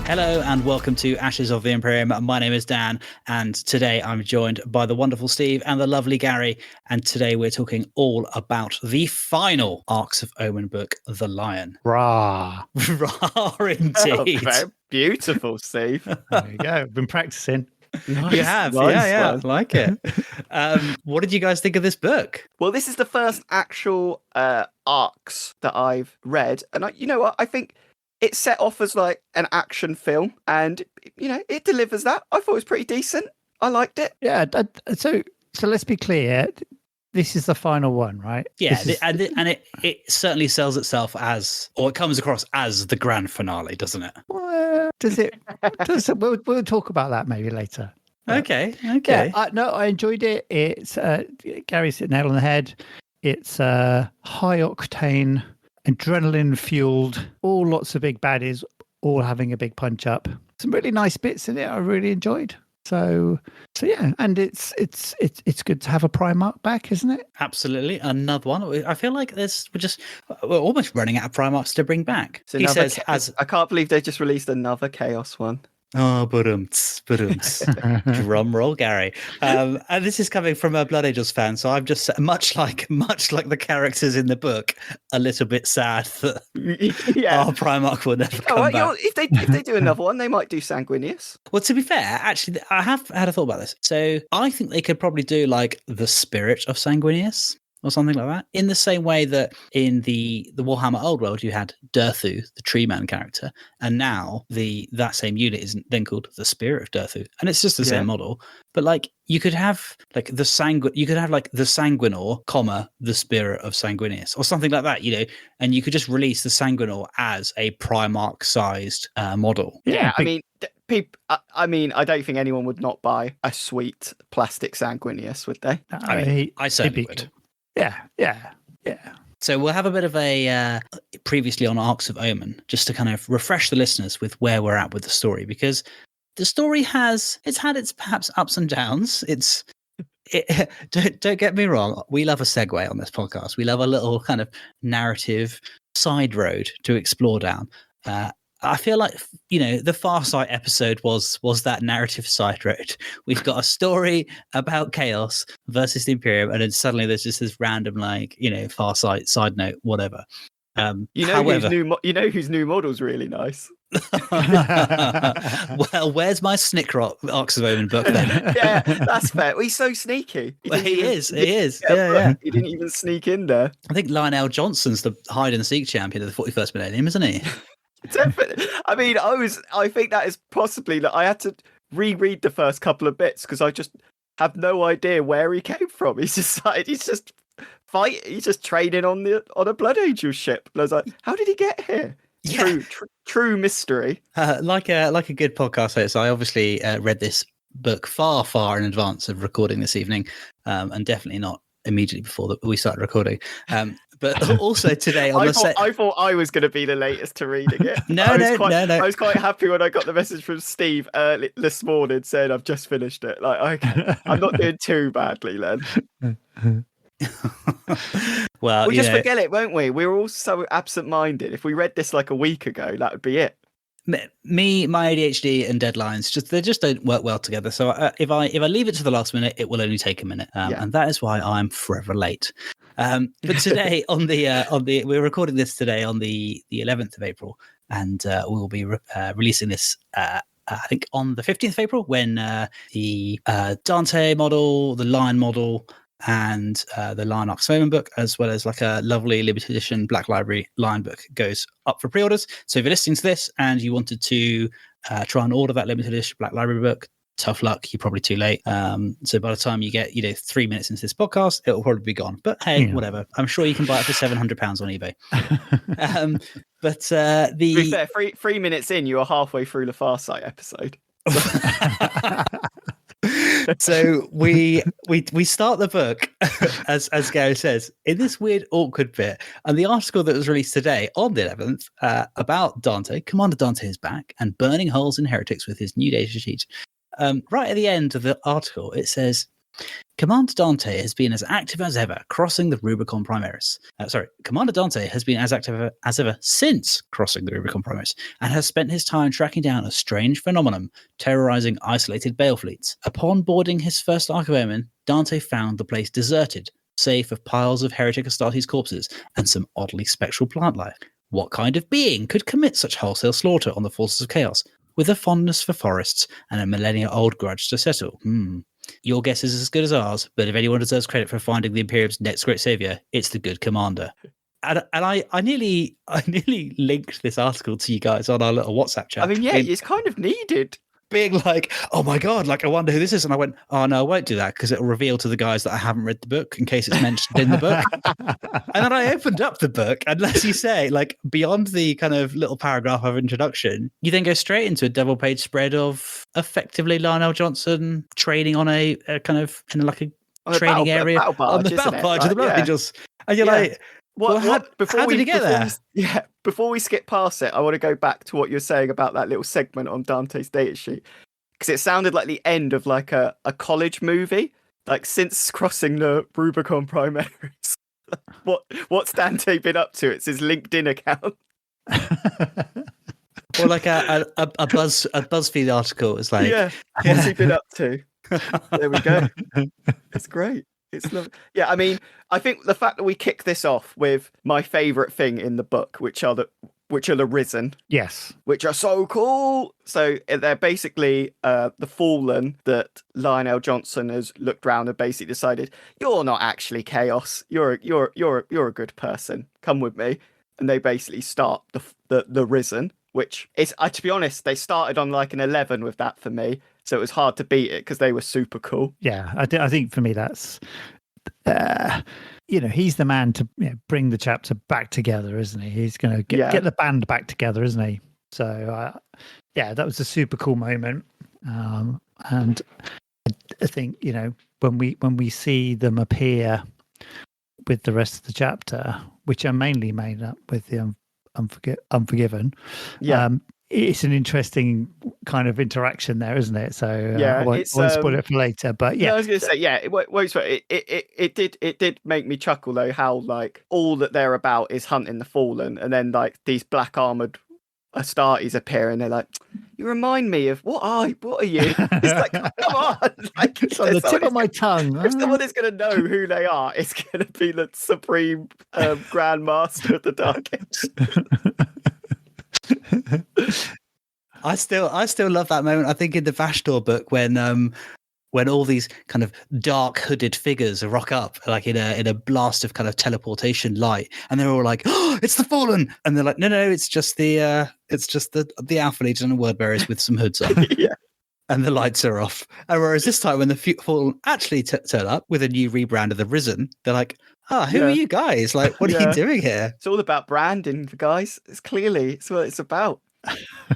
Hello and welcome to Ashes of the Imperium. My name is Dan, and today I'm joined by the wonderful Steve and the lovely Gary. And today we're talking all about the final Arks of Omen book, The Lion. Rah. Rah, indeed. Oh, very beautiful, Steve. There you go. I've been practicing. Nice, You have, nice yeah, one. I like it. What did you guys think of this book? Well, this is the first actual Arks that I've read, and you know what? I think it set off as like an action film, and it delivers that. I thought it was pretty decent. I liked it. Yeah. So let's be clear. This is the final one, right? Yeah, and it certainly sells itself as, or it comes across as the grand finale, doesn't it? Well, does it? We'll talk about that maybe later. Okay. Yeah. I enjoyed it. It's Gary's hit nail on the head. It's high octane, adrenaline fueled, all lots of big baddies, all having a big punch up. Some really nice bits in it. I really enjoyed. So yeah, and it's good to have a Primarch back, isn't it? Absolutely, another one. I feel like we're almost running out of Primarchs to bring back. So He says, I can't believe they just released another Chaos one. "Oh, but drum roll, Gary." And this is coming from a Blood Angels fan, so I'm just much like the characters in the book, a little bit sad that our Primarch will never come back. If they do another one, they might do Sanguinius. Well, to be fair, actually, I have had a thought about this. So I think they could probably do like the spirit of Sanguinius or something like that. In the same way that in the Warhammer Old World, you had Durthu, the Tree Man character, and now that same unit is then called the Spirit of Durthu, and it's just the same model. But like you could have like the Sanguinor, comma the Spirit of Sanguinius, or something like that, and you could just release the Sanguinor as a Primarch-sized model. Yeah, I mean. I don't think anyone would not buy a sweet plastic Sanguinius, would they? I certainly would. Yeah. So we'll have a bit of a previously on Arks of Omen, just to kind of refresh the listeners with where we're at with the story, because the story it's had its perhaps ups and downs. Don't get me wrong, we love a segue on this podcast. We love a little kind of narrative side road to explore down. I feel like, the Farsight episode was that narrative side road. We've got a story about chaos versus the Imperium, and then suddenly there's just this random, Farsight side note, whatever. Whose new model's really nice. Well, where's my Snickrock Arks of Omen book then? Yeah, that's fair. Well, he's so sneaky. He is. Yeah. He didn't even sneak in there. I think Lionel Johnson's the hide and seek champion of the 41st millennium, isn't he? Definitely. I mean, I think that is possibly that I had to reread the first couple of bits because I just have no idea where he came from. He's just training on a Blood Angel ship. And I was like, how did he get here? Yeah. True mystery. Like a good podcast host, I obviously read this book far in advance of recording this evening, and definitely not immediately before we started recording. But also today on I thought I was going to be the latest to reading it. No. I was quite happy when I got the message from Steve this morning saying I've just finished it. Like, okay, I'm not doing too badly then. Well, we'll just forget it, won't we? We're all so absent-minded. If we read this like a week ago, that would be it. Me, my ADHD and deadlines they just don't work well together. So if I leave it to the last minute, it will only take a minute, and that is why I'm forever late. But today we're recording this today on the 11th of April, and we'll be releasing this I think on the 15th of April, when the Dante model, the Lion model, and the Lion Arks of Omen book, as well as like a lovely limited edition Black Library Lion book, goes up for pre-orders. So if you're listening to this and you wanted to try and order that limited edition Black Library book, tough luck, you're probably too late. So by the time you get 3 minutes into this podcast, it'll probably be gone. But hey, whatever. I'm sure you can buy it for £700 on eBay. But to be fair, 3 minutes in, you are halfway through the Farsight episode. So we start the book as Gary says, in this weird awkward bit, and the article that was released today on the 11th about Dante, Commander Dante is back and burning holes in heretics with his new data sheet. Right at the end of the article, it says, Commander Dante has been as active as ever, crossing the Rubicon Primaris. Commander Dante has been as active as ever since crossing the Rubicon Primaris, and has spent his time tracking down a strange phenomenon, terrorizing isolated Bale fleets. Upon boarding his first Ark of Omen, Dante found the place deserted, save for piles of heretic Astartes corpses and some oddly spectral plant life. What kind of being could commit such wholesale slaughter on the forces of chaos, with a fondness for forests and a millennia-old grudge to settle? Your guess is as good as ours, but if anyone deserves credit for finding the Imperium's next great savior, it's the good commander. And I nearly linked this article to you guys on our little WhatsApp chat. I mean, yeah, it's kind of needed. Being like, oh my God, like I wonder who this is. And I went, oh no, I won't do that because it'll reveal to the guys that I haven't read the book in case it's mentioned in the book. And then I opened up the book, and as you say, like beyond the kind of little paragraph of introduction, you then go straight into a double page spread of effectively Lionel Johnson training on a kind of in like a training area on the battle barge of the Blood Angels. And you're like, how did he get there? Before we skip past it, I want to go back to what you're saying about that little segment on Dante's data sheet, because it sounded like the end of like a college movie. Like, since crossing the Rubicon Primaris, what's Dante been up to? It's his LinkedIn account. Or like a BuzzFeed article. It's like, what's he been up to? There we go. It's great. It's lovely. Yeah, I mean, I think the fact that we kick this off with my favourite thing in the book, which are the Risen. Yes. Which are so cool. So they're basically the Fallen that Lionel Johnson has looked around and basically decided, you're not actually chaos. You're a good person. Come with me. And they basically start the Risen, which is, to be honest, they started on like an 11 with that for me. So it was hard to beat it because they were super cool. Yeah, I think for me that's, he's the man to bring the chapter back together, isn't he? He's going to get the band back together, isn't he? So, that was a super cool moment. And I think, when we see them appear with the rest of the chapter, which are mainly made up with the Unforgiven, it's an interesting kind of interaction there, isn't it? So I won't spoil it for later. But I was going to say, it did make me chuckle though, how like all that they're about is hunting the Fallen, and then like these black armored Astartes appear, and they're like, "You remind me of what are you?" It's like, come on, like it's on the tip of my tongue. If someone is going to know who they are, it's going to be the supreme Grand Master of the Dark Age. I still love that moment. I think in the Vashtorr book when all these kind of dark hooded figures rock up, like in a blast of kind of teleportation light, and they're all like, "Oh, it's the Fallen!" And they're like, "No, it's just the Alpha Legion and Wordbearers with some hoods on." And the lights are off. And whereas this time, when the Fallen actually turn up with a new rebrand of the Risen, they're like, who are you guys? Like, what are you doing here? It's all about branding, guys. It's what it's about.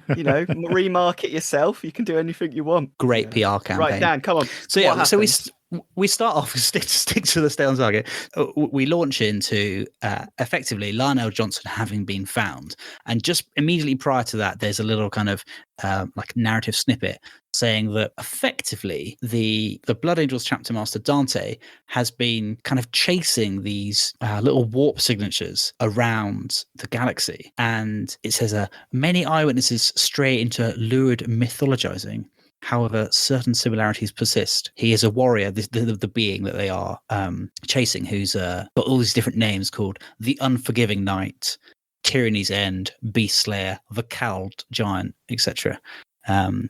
Remarket yourself. You can do anything you want. Great PR campaign. Right, Dan, come on. So we start off, stick to the stay on target. We launch into effectively Lionel Johnson having been found, and just immediately prior to that, there's a little kind of like narrative snippet saying that effectively the Blood Angels chapter master Dante has been kind of chasing these little warp signatures around the galaxy, and it says many eyewitnesses stray into lurid mythologizing. However, certain similarities persist. He is a warrior, the being that they are chasing, who's got all these different names called the Unforgiving Knight, Tyranny's End, Beast Slayer, the Cowled Giant, etc. And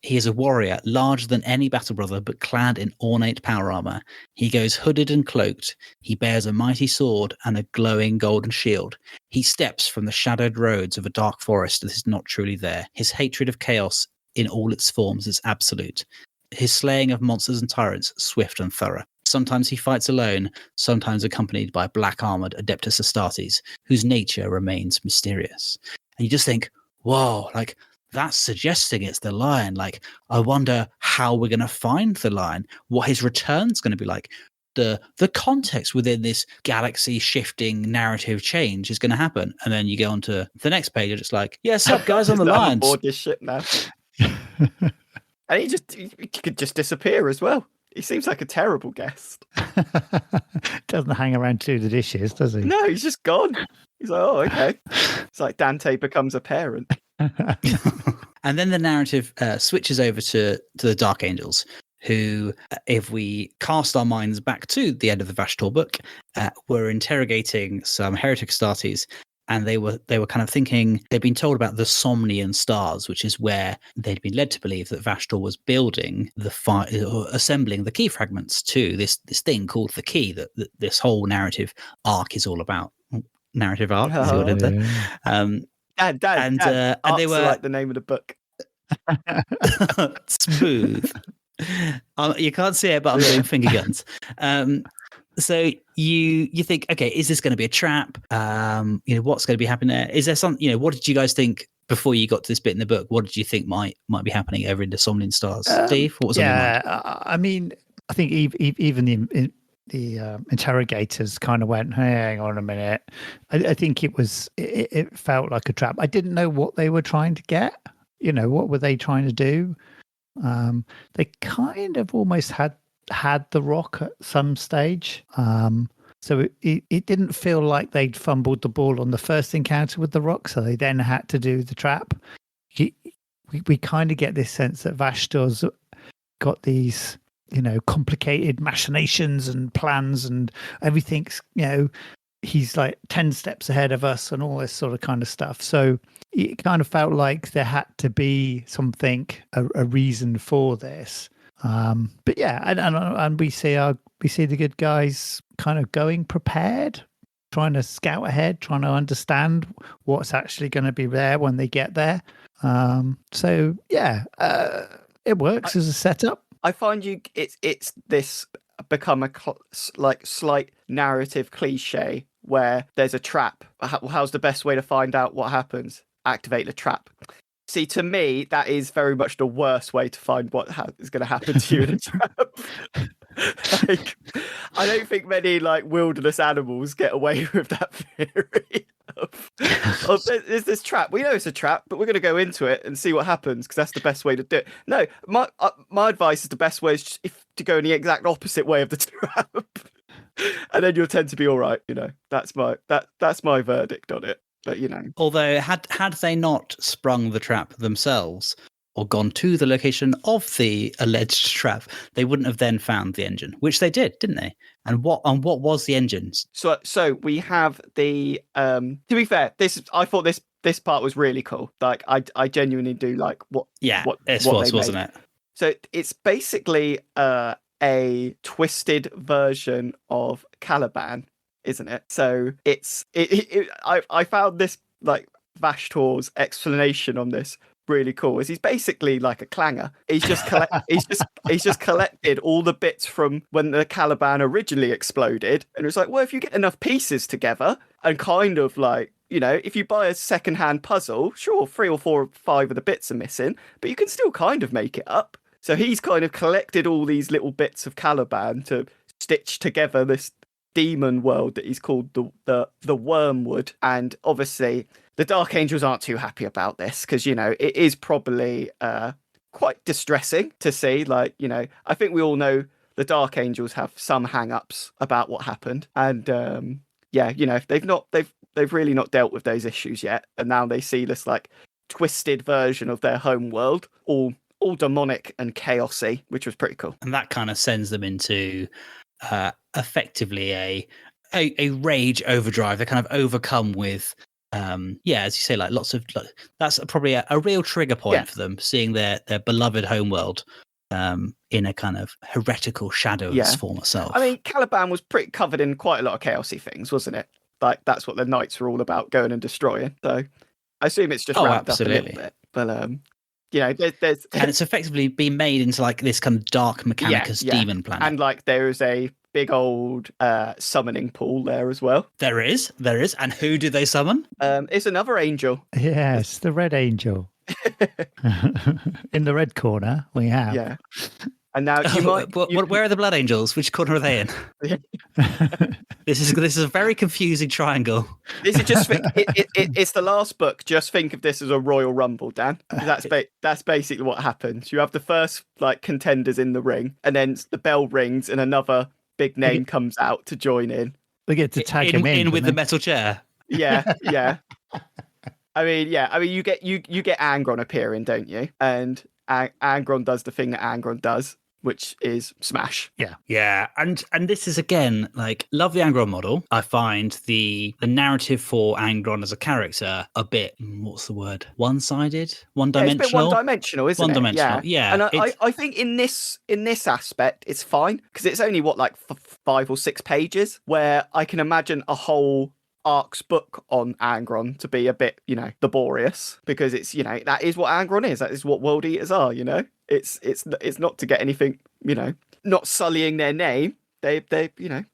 he is a warrior, larger than any battle brother, but clad in ornate power armor. He goes hooded and cloaked. He bears a mighty sword and a glowing golden shield. He steps from the shadowed roads of a dark forest that is not truly there. His hatred of chaos in all its forms is absolute. His slaying of monsters and tyrants, swift and thorough. Sometimes he fights alone, sometimes accompanied by black-armored Adeptus Astartes, whose nature remains mysterious. And you just think, whoa, like, that's suggesting it's the Lion. Like, I wonder how we're going to find the Lion, what his return's going to be like. The context within this galaxy-shifting narrative change is going to happen. And then you go on to the next page, and it's like, yeah, sup, guys, on the Lion. I'm aboard this ship now. And he could just disappear as well. He seems like a terrible guest. Doesn't hang around to do the dishes, does he? No, he's just gone. He's like, oh, okay. It's like Dante becomes a parent. And then the narrative switches over to the Dark Angels, who, if we cast our minds back to the end of the Vashtorr book, were interrogating some heretic Astartes, and they were kind of thinking, they'd been told about the Somnian stars, which is where they'd been led to believe that Vashtorr was building assembling the key fragments to this thing called the key that this whole narrative arc is all about. Narrative arc, is what it is. Dad, and they were like the name of the book. Smooth. You can't see it, but I'm doing finger guns. So you think, okay, is this going to be a trap? What's going to be happening there? Is there some? What did you guys think before you got to this bit in the book? What did you think might be happening over in the Somnian Stars? Steve, what was on your mind? I mean, I think even the interrogators kind of went, hang on a minute. I think it felt like a trap. I didn't know what they were trying to get. What were they trying to do? They kind of almost had the rock at some stage. So it didn't feel like they'd fumbled the ball on the first encounter with the rock, so they then had to do the trap. We kind of get this sense that Vashtor's got these, complicated machinations and plans and everything's, he's like 10 steps ahead of us and all this sort of kind of stuff. So it kind of felt like there had to be something, a reason for this. But yeah, and we see the good guys kind of going prepared, trying to scout ahead, trying to understand what's actually going to be there when they get there. So yeah, it works as a setup. I find it's this become a slight narrative cliche where there's a trap. How's the best way to find out what happens? Activate the trap. See, to me, that is very much the worst way to find what is going to happen to you in a trap. I don't think many wilderness animals get away with that theory of there's this trap. We know it's a trap, but we're going to go into it and see what happens because that's the best way to do it. No, my advice is the best way is to go in the exact opposite way of the trap, and then you'll tend to be all right. That's my verdict on it. But although had they not sprung the trap themselves or gone to the location of the alleged trap, they wouldn't have then found the engine, which they did, didn't they? And what was the engine? So we have the to be fair, I thought this part was really cool. I genuinely do like what wasn't it? So it's basically a twisted version of Caliban, isn't it? So I found this Vashtorr's explanation on this really cool. Is he's basically like a clanger. He's just he's just collected all the bits from when the Caliban originally exploded, and it's like, well, if you get enough pieces together and kind of if you buy a second-hand puzzle, sure, 3 or 4 or 5 of the bits are missing, but you can still kind of make it up. So he's kind of collected all these little bits of Caliban to stitch together this demon world that he's called the Wormwood. And obviously the Dark Angels aren't too happy about this because it is probably quite distressing to see. I think we all know the Dark Angels have some hang-ups about what happened, and they've really not dealt with those issues yet, and now they see this twisted version of their home world, all demonic and chaosy, which was pretty cool. And that kind of sends them into effectively a rage overdrive. They're kind of overcome with as you say, lots of that's probably a real trigger point for them, seeing their beloved homeworld in a kind of heretical shadow of its former self. I mean, Caliban was pretty covered in quite a lot of chaosy things, wasn't it? That's what the knights were all about, going and destroying. So I assume it's just wrapped up a little bit. But there's and it's effectively been made into this kind of dark Mechanicus demon planet. And there is a big old summoning pool there as well. There is. And who do they summon? It's another angel. Yes, the red angel. In the red corner we have. Yeah. And now you might. Where are the blood angels? Which corner are they in? This is a very confusing triangle. This is just it's the last book. Just think of this as a Royal Rumble, Dan. That's basically what happens. You have the first like contenders in the ring, and then the bell rings, and another big name comes out to join in. They get to tag him in with the metal chair. Yeah. I mean, you get Angron appearing, don't you? And Angron does the thing that Angron does, which is smash. Yeah. And this is, again, like, love the Angron model. I find the narrative for Angron as a character a bit, what's the word? One-sided? One-dimensional? It's a bit one-dimensional, isn't it? One-dimensional, yeah. And I think in this aspect, it's fine, because it's only, 5 or 6 pages, where I can imagine a whole Arks book on Angron to be a bit, laborious, because it's, that is what Angron is. That is what World Eaters are, It's not to get anything, not sullying their name. They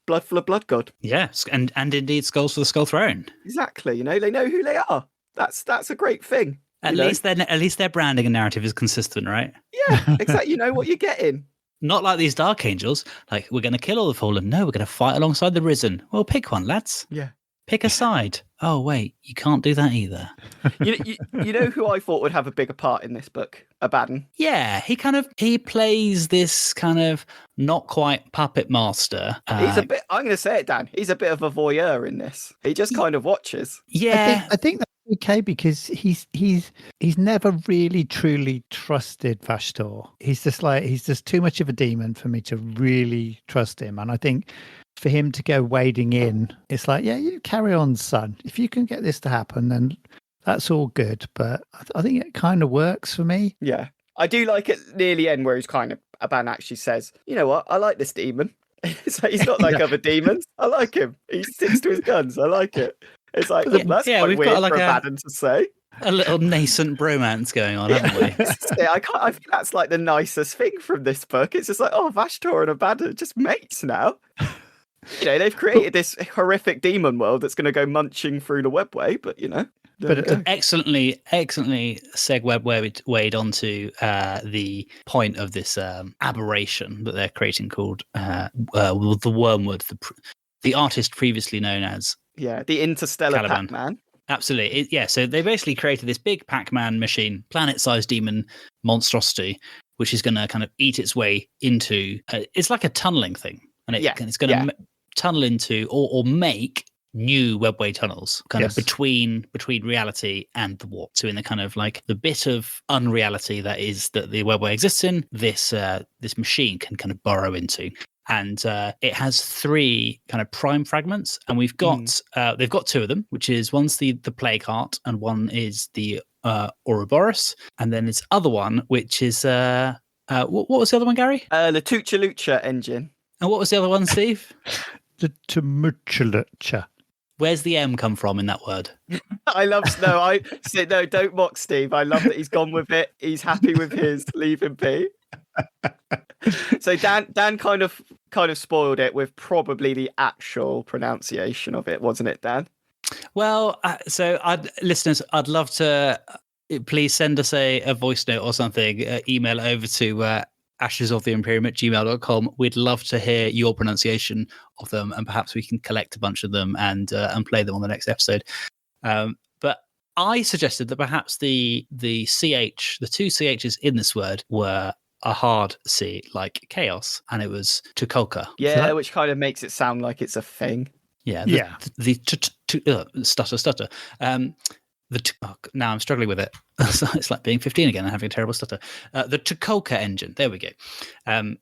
blood for the blood god. Yes, and indeed skulls for the skull throne. Exactly. They know who they are. That's a great thing. At least their branding and narrative is consistent, right? Yeah, exactly. You know what you're getting. Not like these Dark Angels. Like, we're going to kill all the fallen. No, we're going to fight alongside the risen. Well, pick one, lads. Yeah. Pick a side. Oh, wait, you can't do that either. you know who I thought would have a bigger part in this book? Abaddon. Yeah, he plays this kind of not quite puppet master. He's a bit, I'm going to say it, Dan, he's a bit of a voyeur in this. He just kind of watches. Yeah. I think that's okay, because he's never really truly trusted Vashtorr. He's just too much of a demon for me to really trust him. And I think for him to go wading in, it's like, yeah, you carry on, son. If you can get this to happen, then that's all good. But I think it kind of works for me. Yeah. I do like it near the end where Abaddon actually says, you know what, I like this demon. It's like, he's not like other demons. I like him. He sticks to his guns. I like it. It's like, that's quite weird for Abaddon to say. A little nascent bromance going on, haven't we? I think that's like the nicest thing from this book. It's just like, oh, Vashtorr and Abaddon are just mates now. They've created this horrific demon world that's going to go munching through the webway, but But excellently segued onto the point of this aberration that they're creating called the Wormwood, the artist previously known as the Interstellar Caliban. Pac-Man. Absolutely, so they basically created this big Pac-Man machine, planet-sized demon monstrosity, which is going to kind of eat its way into. It's like a tunneling thing, and it's going to tunnel into or make new webway tunnels kind of between reality and the warp. So in the kind of like the bit of unreality that the webway exists in, this machine can kind of burrow into. And it has 3 kind of prime fragments, and we've got they've got 2 of them, which is one's the plague heart and one is the Ouroboros, and then this other one which is what was the other one, Gary? The Tucha Lucha engine. And what was the other one, Steve? The Tumultuature. Where's the M come from in that word? I love no, don't mock Steve. I love that he's gone with it. He's happy with his leave him be. So Dan kind of spoiled it with probably the actual pronunciation of it, wasn't it, Dan? Well, so listeners, I'd love to please send us a voice note or something. Email over to ashesoftheimperium@gmail.com. We'd love to hear your pronunciation of them, and perhaps we can collect a bunch of them and play them on the next episode. But I suggested that perhaps the CH, the 2 CHs in this word were a hard C, like chaos, and it was Tukolka. Yeah, which kind of makes it sound like it's a thing. Yeah. Stutter. Now I'm struggling with it. It's like being 15 again and having a terrible stutter. The Tukolka engine. There we go. I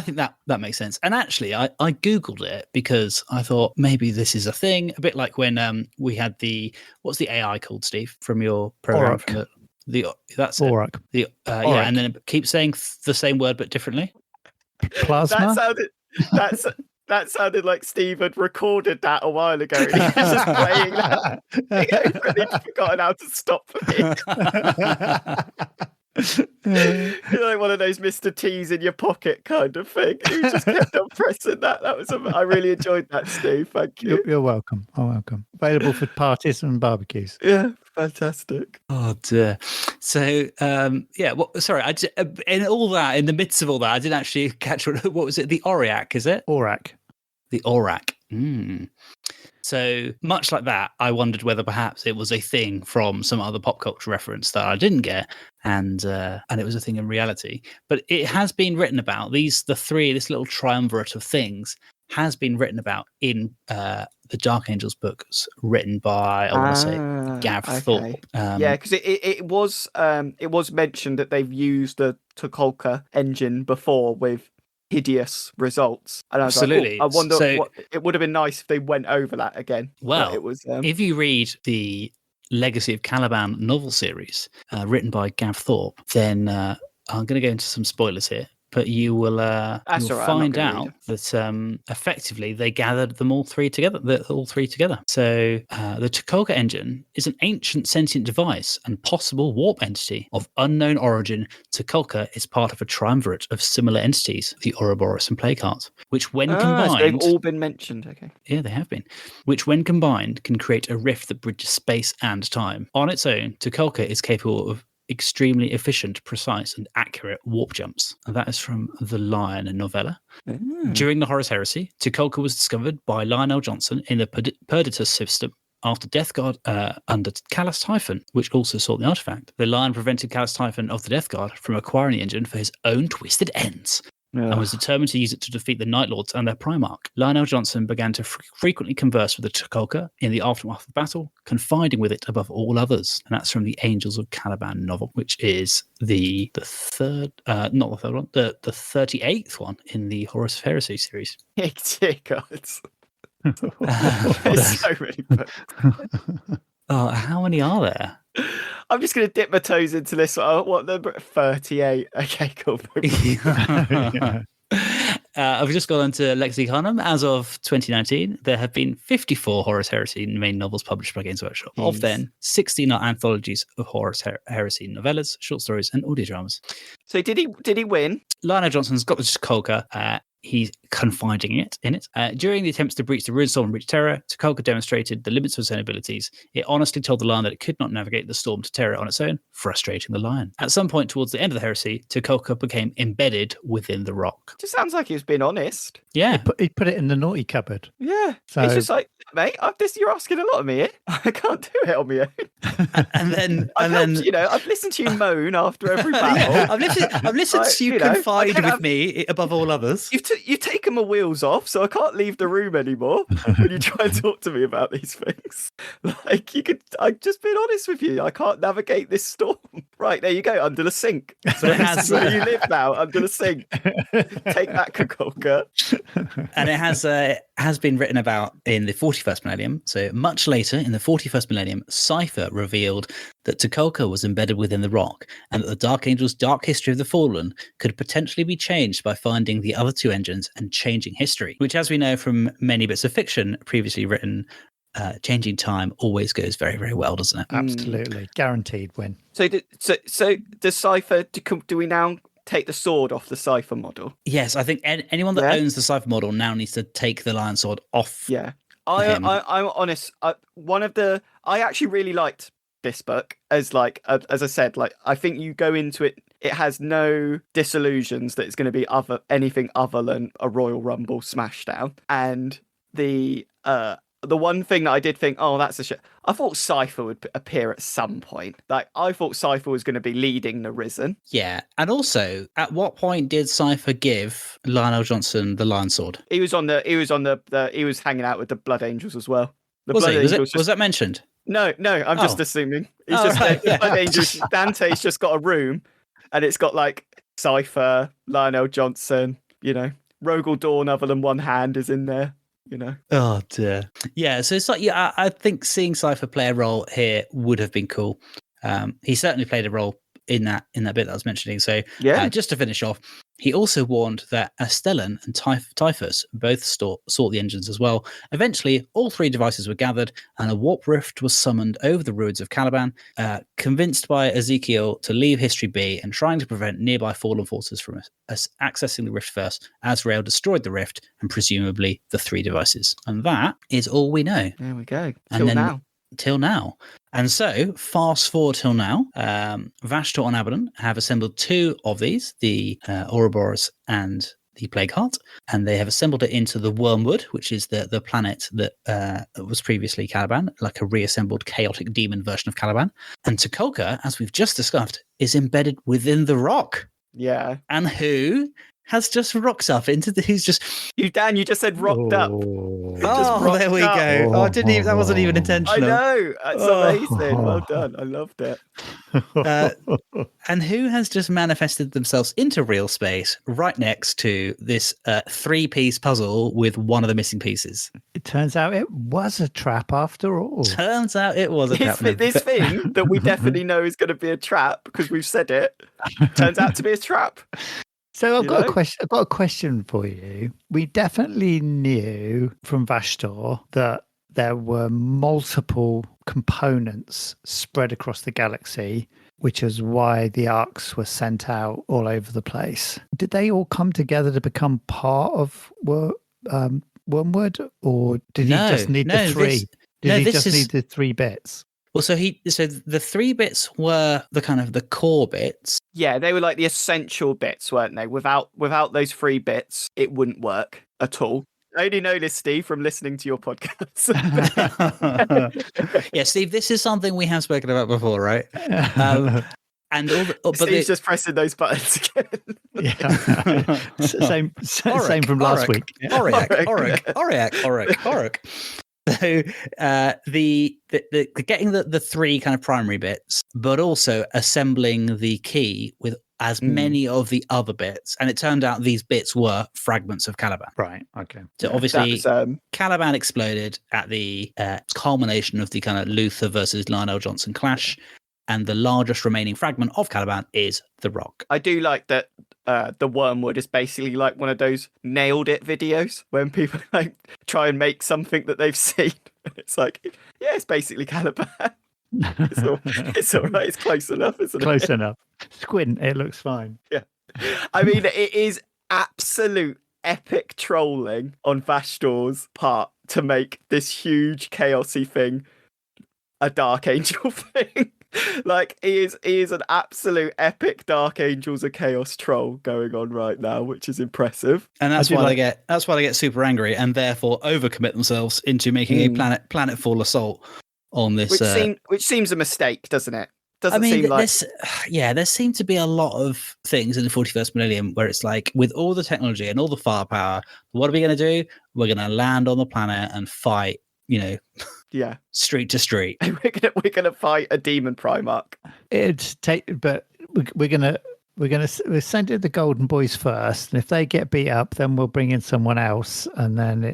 think that makes sense. And actually, I Googled it because I thought maybe this is a thing. A bit like when we had what's the AI called, Steve, from your program? That's Aurak. And then it keeps saying the same word but differently. Plasma. That sounded like Steve had recorded that a while ago. And he was just playing that. He'd forgotten how to stop for me. You're like one of those Mr. T's in your pocket kind of thing. You just kept on pressing that. I really enjoyed that, Steve. Thank you. You're welcome. Available for parties and barbecues. Yeah, fantastic. Oh dear. So in all that, in the midst of all that, I didn't actually catch what was it? The Auric, is it? Aurak. The Auric. So much like that, I wondered whether perhaps it was a thing from some other pop culture reference that I didn't get, and it was a thing in reality. But it has been written about. This little triumvirate of things has been written about in the Dark Angels books written by, I want to say, Gav Thorpe. Because it was mentioned that they've used the Tucholka engine before with hideous results, and I was absolutely. Like, I wonder what it would have been nice if they went over that again. Well, it was if you read the Legacy of Caliban novel series written by Gav Thorpe, then I'm going to go into some spoilers here. But you will find out that effectively they gathered them all three together. So the Tucholka engine is an ancient sentient device and possible warp entity of unknown origin. Tucholka is part of a triumvirate of similar entities, the Ouroboros and Plagueheart, which when combined... So they've all been mentioned, okay. Yeah, they have been. Which when combined can create a rift that bridges space and time. On its own, Tucholka is capable of extremely efficient, precise, and accurate warp jumps. And that is from the Lion novella. During the Horus Heresy, Tucholka was discovered by Lionel Johnson in the Perditus system after Death Guard under Callus Typhon, which also sought the artifact. The Lion prevented Callus Typhon of the Death Guard from acquiring the engine for his own twisted ends. And was determined to use it to defeat the Night Lords and their Primarch. Lionel Johnson began to frequently converse with the Tucholka in the aftermath of the battle, confiding with it above all others. And that's from the Angels of Caliban novel, which is the 38th one in the Horus Heresy series. Dear God. There's so many books. Oh, how many are there? I'm just going to dip my toes into this. What number? 38. Okay, cool. I've just gone into Lexicanum. As of 2019, there have been 54 Horus Heresy main novels published by Games Workshop. Of them, 16 are anthologies of Horus Heresy novellas, short stories, and audio dramas. So did he win? Lionel Johnson's got the Tucholka. He's confiding in it. During the attempts to breach the Ruin Storm and reach Terra, Tucholka demonstrated the limits of its own abilities. It honestly told the Lion that it could not navigate the storm to Terra on its own, frustrating the Lion. At some point towards the end of the heresy, Tucholka became embedded within the rock. Just sounds like he was being honest. Yeah. He put it in the naughty cupboard. Yeah. So it's just like, mate, you're asking a lot of me here. I can't do it on my own. and then I've listened to you moan after every battle. I've listened to you confide with me above all others. You've taken my wheels off, so I can't leave the room anymore when you try and talk to me about these things. I've just been honest with you. I can't navigate this storm. Right, there you go, under the sink. So that's where you live now, under the sink. Take that, Tucholka. And it has been written about in the 41st millennium. So much later, in the 41st millennium, Cypher revealed that Tucholka was embedded within the rock, and that the Dark Angel's dark history of the Fallen could potentially be changed by finding the other two engines and changing history, which, as we know from many bits of fiction previously written, changing time always goes very, very well, doesn't it? Absolutely. Guaranteed win. So does Cypher, do we now take the sword off the Cypher model? Yes, I think anyone that owns the Cypher model now needs to take the Lion Sword off. Yeah. I'm honest. I actually really liked this book as I said, I think you go into it, it has no disillusions that it's going to be anything other than a Royal Rumble smashdown. And the one thing that I did think, that's a shit. I thought Cypher would appear at some point. I thought Cypher was going to be leading the Risen. Yeah, and also, at what point did Cypher give Lionel Johnson the Lion Sword? He was hanging out with the Blood Angels as well. Was that mentioned? No, I'm just assuming. He's the Blood Angels. Dante's just got a room, and it's got Cypher, Lionel Johnson, Rogel Dawn, other than one hand, is in there. Oh dear. Yeah, so it's I think seeing Cypher play a role here would have been cool. He certainly played a role in that bit that I was mentioning. So just to finish off, he also warned that Astellan and Typhus both sought the engines as well. Eventually, all three devices were gathered, and a warp rift was summoned over the ruins of Caliban, convinced by Ezekiel to leave history be and trying to prevent nearby fallen forces from accessing the rift first. Azrael destroyed the rift and presumably the three devices. And that is all we know. There we go. Till now. And so, fast forward till now, Vashtorr and Abaddon have assembled 2 of these, the Ouroboros and the Plague Heart, and they have assembled it into the Wormwood, which is the planet that was previously Caliban, like a reassembled chaotic demon version of Caliban. And Tucholka, as we've just discussed, is embedded within the rock. Yeah. And who has just rocked up into the... Who's just... Dan, you just said rocked up. Oh, there we go. Oh, that wasn't even I intentional. know. That's amazing. Well done. I loved it. And who has just manifested themselves into real space right next to this 3-piece puzzle with one of the missing pieces? It turns out it was a trap after all. Turns out it was a trap. This thing that we definitely know is going to be a trap because we've said it, turns out to be a trap. So I've got a question. I've got a question for you. We definitely knew from Vashtorr that there were multiple components spread across the galaxy, which is why the Arks were sent out all over the place. Did they all come together to become part of Wormwood, or did he just need the 3? Did he just need the 3 bits? Well, so the 3 bits were the kind of the core bits. Yeah, they were like the essential bits, weren't they? Without those 3 bits, it wouldn't work at all. I only know this, Steve, from listening to your podcast. Yeah, Steve, this is something we have spoken about before, right? And Steve's just pressing those buttons again. Yeah, same from last week. Auric. So the getting the 3 kind of primary bits, but also assembling the key with as many of the other bits, and it turned out these bits were fragments of Caliban. Right. Okay. So obviously, Caliban exploded at the culmination of the kind of Luther versus Lionel Johnson clash. And the largest remaining fragment of Caliban is the rock. I do like that the Wormwood is basically like one of those nailed it videos when people like try and make something that they've seen. It's like, yeah, it's basically Caliban. It's all right. It's close enough, isn't it? Close enough. Squint, it looks fine. Yeah. I mean, it is absolute epic trolling on Vashtorr's part to make this huge chaosy thing a Dark Angel thing. Like he is an absolute epic Dark Angels of Chaos troll going on right now, which is impressive. And that's why they get super angry and therefore overcommit themselves into making a planetfall assault on this. Which seems a mistake, doesn't it? Doesn't seem like there seem to be a lot of things in the 41st millennium where it's like, with all the technology and all the firepower, what are we going to do? We're going to land on the planet and fight, yeah, street to street. we're gonna fight a demon Primarch. But we're sending the Golden Boys first, and if they get beat up, then we'll bring in someone else. And then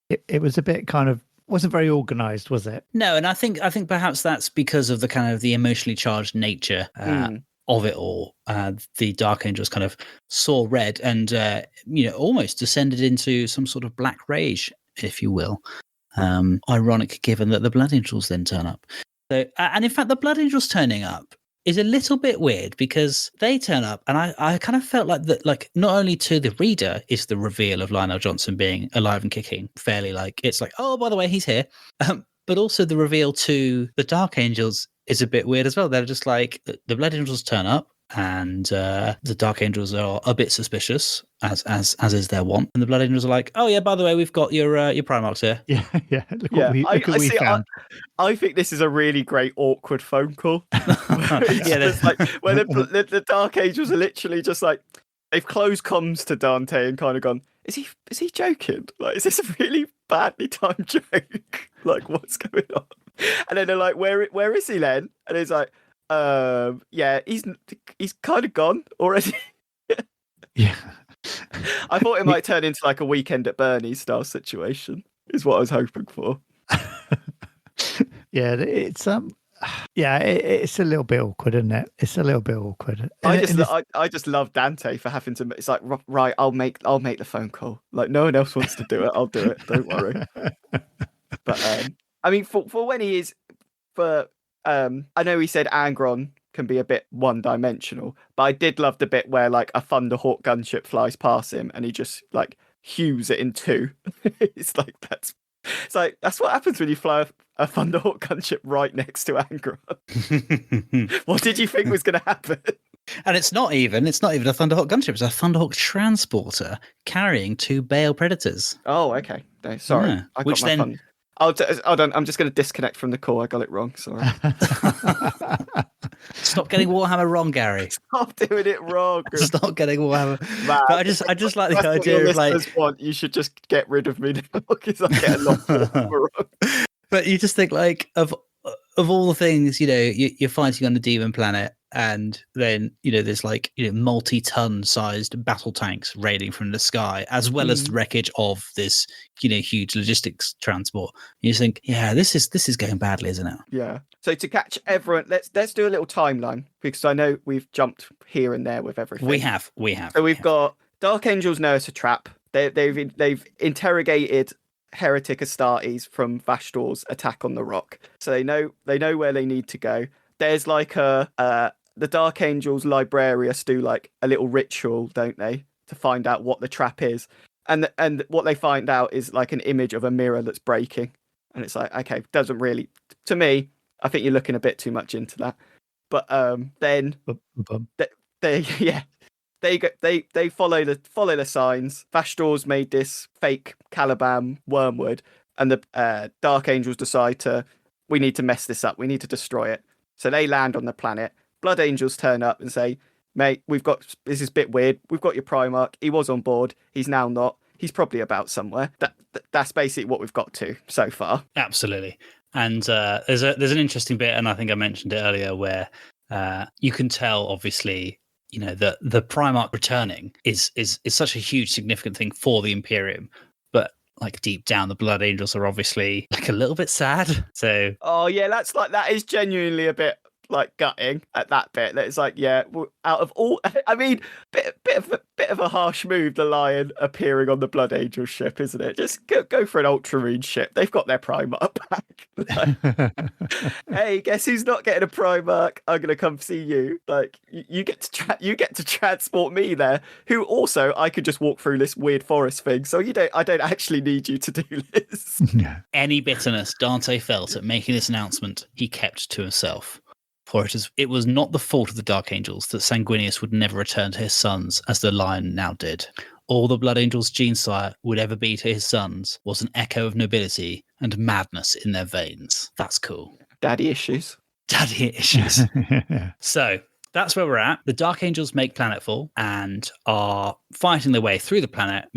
it was a bit kind of wasn't very organized, was it? No, and I think perhaps that's because of the kind of the emotionally charged nature of it all. The Dark Angels kind of saw red and almost descended into some sort of black rage, if you will. Ironic given that the Blood Angels then turn up. So, and in fact, the Blood Angels turning up is a little bit weird because they turn up, and I kind of felt like that, like not only to the reader is the reveal of Lionel Johnson being alive and kicking fairly like it's like, oh, by the way, he's here, but also the reveal to the Dark Angels is a bit weird as well. They're just like the Blood Angels turn up. And the Dark Angels are a bit suspicious, as is their want. And the Blood Angels are like, "Oh yeah, by the way, we've got your Primarchs here." Yeah. Look what we found. I think this is a really great awkward phone call. It's like where the Dark Angels are literally just like they've closed comms to Dante and kind of gone, "Is he joking? Like, is this a really badly timed joke? Like, what's going on?" And then they're like, "Where is he, Len?" And he's like, yeah, he's kind of gone already. Yeah. I thought it might turn into like a Weekend at Bernie's style situation, is what I was hoping for. Yeah, it's it's a little bit awkward, isn't it? It's a little bit awkward. I just love Dante for having to. It's like, right, I'll make the phone call. Like no one else wants to do it. I'll do it. Don't worry. But I mean, for when he is for. I know he said Angron can be a bit one-dimensional, but I did love the bit where like a Thunderhawk gunship flies past him and he just like hews it in 2. It's like that's what happens when you fly a Thunderhawk gunship right next to Angron. What did you think was going to happen? And it's not even a Thunderhawk gunship. It's a Thunderhawk transporter carrying 2 Bale Predators. Oh, okay. No, sorry. Yeah. I Which got my then... fun. Hold on. I'm just going to disconnect from the call. I got it wrong. Sorry. Stop getting Warhammer wrong, Gary. Stop doing it wrong. Stop getting Warhammer. Man, But I just like the idea of like... want. You should just get rid of me now because I get a lot of Warhammer wrong. But you just think like of all the things, you're fighting on a demon planet, and then there's like multi-ton sized battle tanks raiding from the sky, as well as the wreckage of this huge logistics transport. You just think, yeah, this is going badly, isn't it? Yeah. So to catch everyone, let's do a little timeline, because I know we've jumped here and there with everything. We have. So we've got Dark Angels know it's a trap. They've interrogated heretic Astartes from Vashtorr's attack on the rock, so they know where they need to go. There's like the Dark Angels librarians do like a little ritual, don't they, to find out what the trap is, and what they find out is like an image of a mirror that's breaking, and it's like, okay, doesn't really, to me, I think you're looking a bit too much into that. But then they follow the signs. Vashtorr's made this fake Caliban wormwood, and the Dark Angels decide we need to mess this up. We need to destroy it. So they land on the planet. Blood Angels turn up and say, mate, this is a bit weird. We've got your Primarch. He was on board. He's now not. He's probably about somewhere. That's basically what we've got to so far. Absolutely. And there's an interesting bit, and I think I mentioned it earlier, where you can tell, obviously, that the Primarch returning is such a huge, significant thing for the Imperium. But like deep down, the Blood Angels are obviously like a little bit sad. So, oh yeah, that is genuinely a bit like gutting at that bit. That it's like, yeah, out of all, I mean, bit of a harsh move, the Lion appearing on the Blood Angel ship, isn't it? Just go for an Ultramarine ship. They've got their Primarch back. Like, hey, guess who's not getting a Primarch? I'm gonna come see you. Like, you get to transport me there. Who also, I could just walk through this weird forest thing. So I don't actually need you to do this. Any bitterness Dante felt at making this announcement, he kept to himself. For it was not the fault of the Dark Angels that Sanguinius would never return to his sons as the Lion now did. All the Blood Angels' gene-sire would ever be to his sons was an echo of nobility and madness in their veins. That's cool. Daddy issues. So that's where we're at. The Dark Angels make planetfall and are fighting their way through the planet,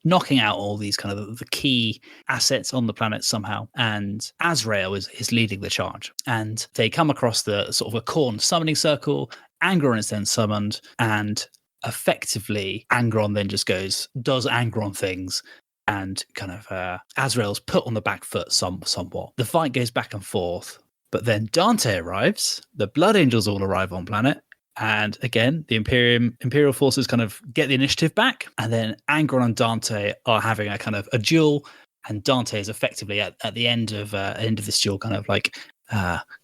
knocking out all these kind of the key assets on the planet somehow. And Azrael is leading the charge. And they come across the sort of a Khorne summoning circle. Angron is then summoned, and effectively Angron then just does Angron things, and kind of Azrael's put on the back foot somewhat. The fight goes back and forth, but then Dante arrives. The Blood Angels all arrive on planet. And again, the Imperial forces kind of get the initiative back, and then Angron and Dante are having a kind of a duel, and Dante is effectively at the end of this duel kind of like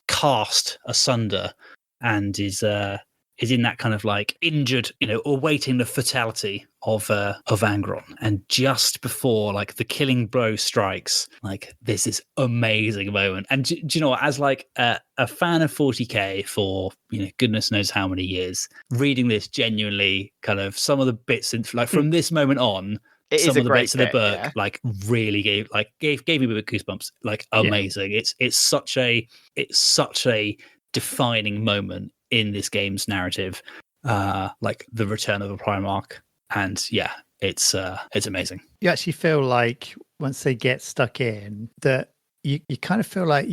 cast asunder, and is in that kind of like injured, awaiting the fatality of Angron. And just before like the killing blow strikes, like there's this amazing moment. And do you know what? As like a fan of 40k for goodness knows how many years, reading this genuinely kind of some of the bits like from this moment on. Some of the bits of the book, like, really gave me goosebumps. Like, amazing! Yeah. It's such a defining moment in this game's narrative, like the return of the Primarch, and it's amazing. You actually feel like once they get stuck in, that you kind of feel like,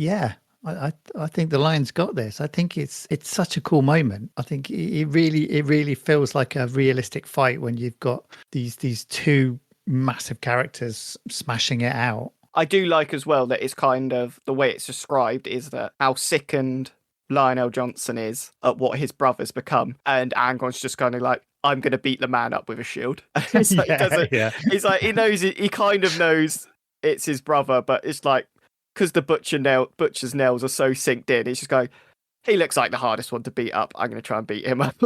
I think the Lion's got this. I think it's such a cool moment. I think it really feels like a realistic fight when you've got these two massive characters smashing it out. I do like as well that it's kind of the way it's described is that how sickened Lionel Johnson is at what his brother's become, and Angron's just kind of like, I'm going to beat the man up with a shield. It's like, He's like, he kind of knows it's his brother, but it's like, because the butcher's nails are so synced in, he's just going, he looks like the hardest one to beat up. I'm going to try and beat him up.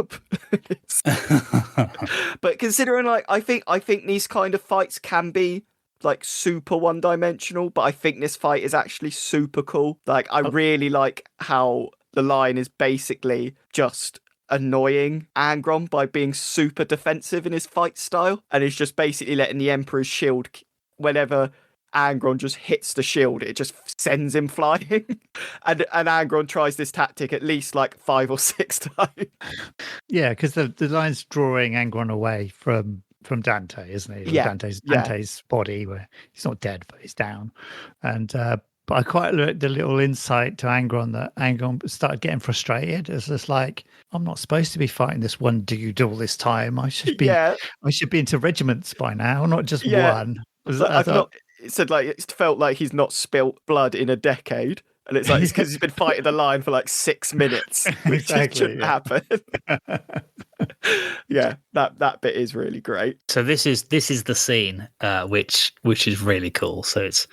But considering, like, I think these kind of fights can be like super one-dimensional, but I think this fight is actually super cool. Like, I really like how the line is basically just annoying Angron by being super defensive in his fight style, and is just basically letting the Emperor's shield, whenever Angron just hits the shield, it just sends him flying. and Angron tries this tactic at least like 5 or 6 times. Yeah, because the line's drawing Angron away from Dante, isn't he? Yeah, Dante's body, where he's not dead, but he's down. And but I quite like the little insight to Angron, that Angron started getting frustrated. It's just like, I'm not supposed to be fighting this one dude all this time. I should be into regiments by now, not just one. It said like it felt like he's not spilt blood in a decade. And it's like, it's because he's been fighting the lion for like 6 minutes, which shouldn't happen. Yeah, that bit is really great. So this is the scene, which is really cool. So it's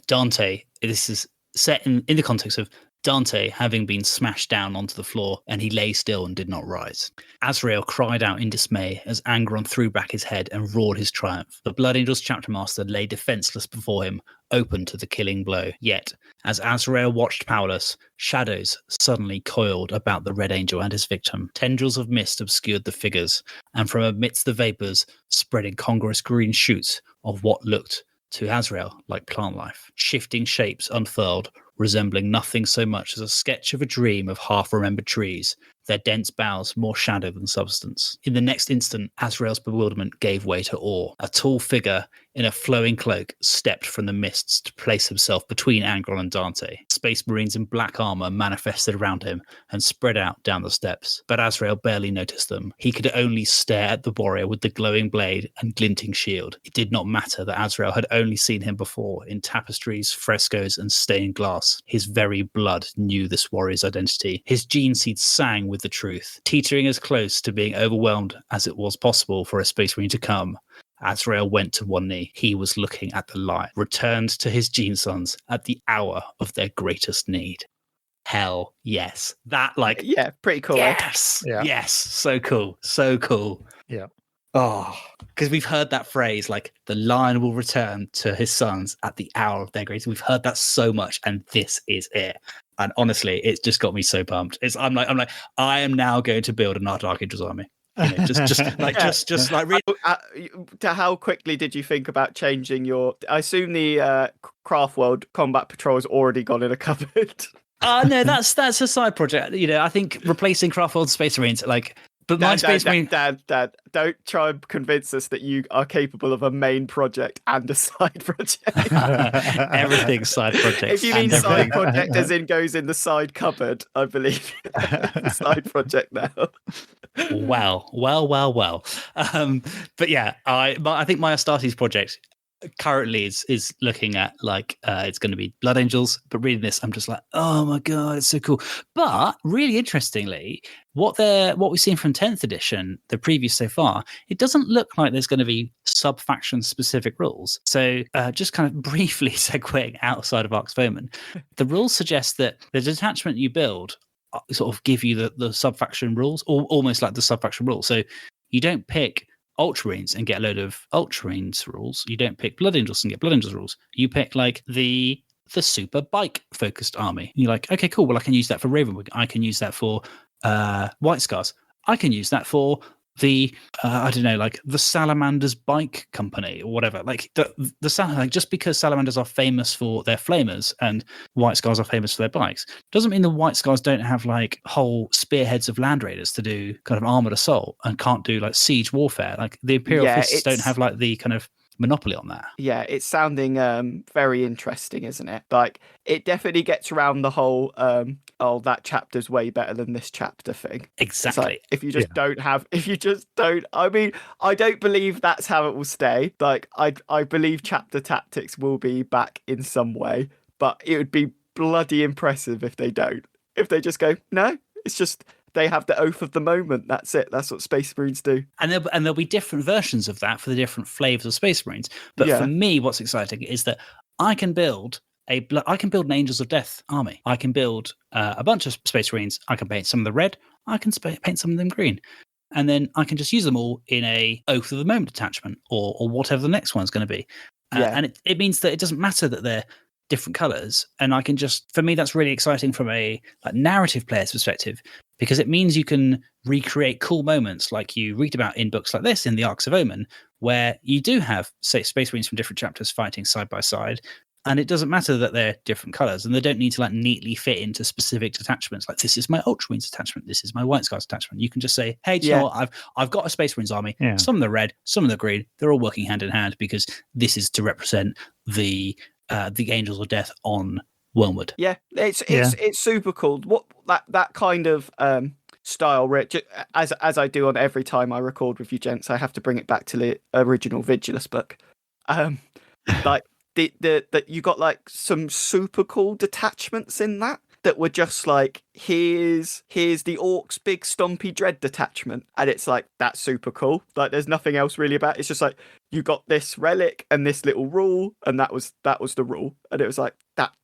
Dante. This is set in the context of Dante having been smashed down onto the floor, and he lay still and did not rise. Azrael cried out in dismay as Angron threw back his head and roared his triumph. The Blood Angels chapter master lay defenseless before him, open to the killing blow. Yet, as Azrael watched powerless, shadows suddenly coiled about the Red Angel and his victim. Tendrils of mist obscured the figures, and from amidst the vapours spread incongruous green shoots of what looked to Azrael like plant life. Shifting shapes unfurled, resembling nothing so much as a sketch of a dream of half-remembered trees, their dense boughs more shadow than substance. In the next instant, Azrael's bewilderment gave way to awe. A tall figure in a flowing cloak stepped from the mists to place himself between Angron and Dante. Space Marines in black armor manifested around him and spread out down the steps, but Azrael barely noticed them. He could only stare at the warrior with the glowing blade and glinting shield. It did not matter that Azrael had only seen him before in tapestries, frescoes, and stained glass. His very blood knew this warrior's identity. His gene seeds sang with the truth, teetering as close to being overwhelmed as it was possible for a Space Marine to come. Azrael went to one knee. He was looking at the light, returned to his gene sons at the hour of their greatest need. Hell yes. That, like, yeah, pretty cool. Yes. Yes. So cool. So cool. Yeah. Oh, because we've heard that phrase, like, the lion will return to his sons at the hour of their greatest. We've heard that so much, and this is it. And honestly, it's just got me so pumped. I'm like, I am now going to build an Dark Angels army. You know, just like really. How quickly did you think about changing your? I assume the Craft World Combat Patrol has already gone in a cupboard. No, that's a side project. You know, I think replacing Craft World Space Marines, like. But my Space Marine... Dad, don't try and convince us that you are capable of a main project and a side project. Everything's side project. If you mean side project as in goes in the side cupboard, I believe side project now. Well. But yeah, I think my Astartes project currently is looking at like it's going to be Blood Angels, but reading this I'm just like, oh my god, it's so cool. But really interestingly, what we've seen from 10th edition, the previews so far, it doesn't look like there's going to be sub-faction specific rules. So just kind of briefly segueing outside of Arks of Omen, the rules suggest that the detachment you build sort of give you the sub-faction rules, or almost like the sub-faction rules. So you don't pick Ultramarines and get a load of Ultramarines rules. You don't pick Blood Angels and get Blood Angels rules. You pick like the super bike focused army. And you're like, okay, cool. Well, I can use that for Ravenwing. I can use that for White Scars. I can use that for the I don't know, like the Salamanders Bike Company or whatever. Like like just because Salamanders are famous for their flamers and White Scars are famous for their bikes, doesn't mean the White Scars don't have like whole spearheads of land raiders to do kind of armored assault and can't do like siege warfare. Like the Imperial Fists don't have like the kind of monopoly on that. Yeah, it's sounding very interesting, isn't it? Like it definitely gets around the whole that chapter's way better than this chapter thing. Exactly. Like, if you just don't, I mean, I don't believe that's how it will stay. Like I believe chapter tactics will be back in some way, but it would be bloody impressive if they don't. If they just go, no, it's just they have the oath of the moment. That's it. That's what Space Marines do. And there'll be different versions of that for the different flavors of Space Marines. But for me, what's exciting is that I can build an Angels of Death army. I can build a bunch of Space Marines. I can paint some of them red. I can paint some of them green. And then I can just use them all in a Oath of the Moment detachment or whatever the next one's going to be. And it means that it doesn't matter that they're different colors, and I can just, for me, that's really exciting from a narrative player's perspective, because it means you can recreate cool moments like you read about in books like this, in the Arks of Omen, where you do have, say, Space Marines from different chapters fighting side by side, and it doesn't matter that they're different colors, and they don't need to neatly fit into specific detachments. Like, this is my Ultramarines detachment, this is my White Scars detachment. You can just say, hey, do you know what? I've got a Space Marines army. Yeah. Some of them are red, some of them are green. They're all working hand in hand because this is to represent the Angels of Death on Wormwood. Yeah, it's super cool. What that kind of style, Rich, as I do on every time I record with you gents, I have to bring it back to the original Vigilus book. Like that you got like some super cool detachments in that were just like, here's the Orcs big stompy dread detachment, and it's like, that's super cool. Like, there's nothing else really about it. It's just like, you got this relic and this little rule, and that was the rule, and it was like,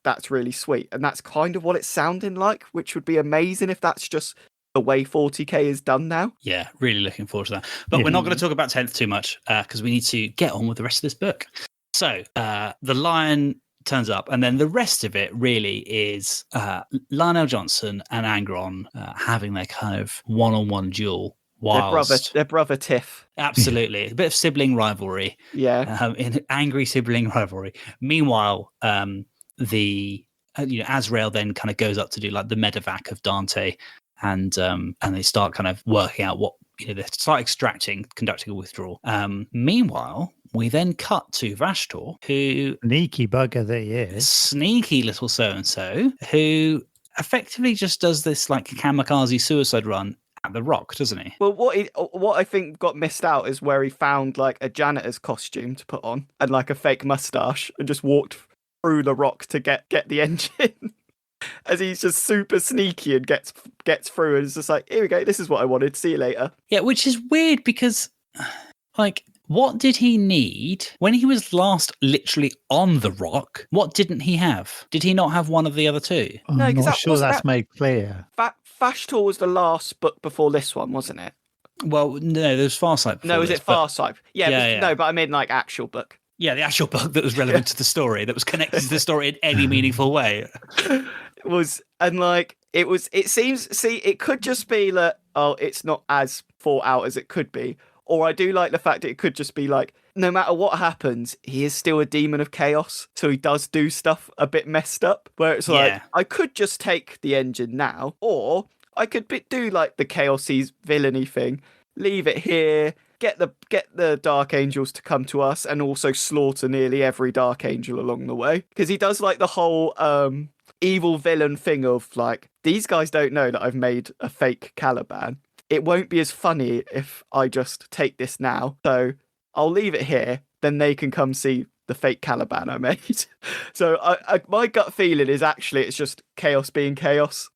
that's really sweet. And that's kind of what it's sounding like, which would be amazing if that's just the way 40k is done now. Yeah, really looking forward to that. But we're not going to talk about 10th too much, because we need to get on with the rest of this book. So the Lion turns up, and then the rest of it really is Lionel Johnson and Angron having their kind of one-on-one duel. Their brother Tiff. Absolutely. A bit of sibling rivalry. Yeah. In angry sibling rivalry. Meanwhile, Azrael then kind of goes up to do like the medevac of Dante, and they start kind of working out what, they start conducting a withdrawal. Meanwhile, we then cut to Vashtorr, who... Sneaky bugger that he is. Sneaky little so-and-so, who effectively just does this like kamikaze suicide run at the Rock, doesn't he? Well, what I think got missed out is where he found like a janitor's costume to put on and like a fake mustache, and just walked through the Rock to get the engine. As he's just super sneaky and gets through, and it's just like, here we go, this is what I wanted, see you later. Yeah, which is weird because, like, what did he need when he was last literally on the Rock? What didn't he have? Did he not have one of the other two? I'm not sure that's made clear. Vashtorr was the last book before this one, wasn't it? Well, no, there's Farsight. No, was it Farsight? Yeah. No, but I mean like actual book. Yeah, the actual book that was relevant to the story, that was connected to the story in any meaningful way. It could just be that, it's not as thought out as it could be. Or I do like the fact that it could just be like, no matter what happens, he is still a demon of chaos. So he does do stuff a bit messed up, where it's like, I could just take the engine now, or I could do like the chaosy villainy thing, leave it here, get the Dark Angels to come to us, and also slaughter nearly every Dark Angel along the way. Because he does like the whole evil villain thing of like, these guys don't know that I've made a fake Caliban. It won't be as funny if I just take this now. So I'll leave it here. Then they can come see the fake Caliban I made. So my gut feeling is actually it's just chaos being chaos.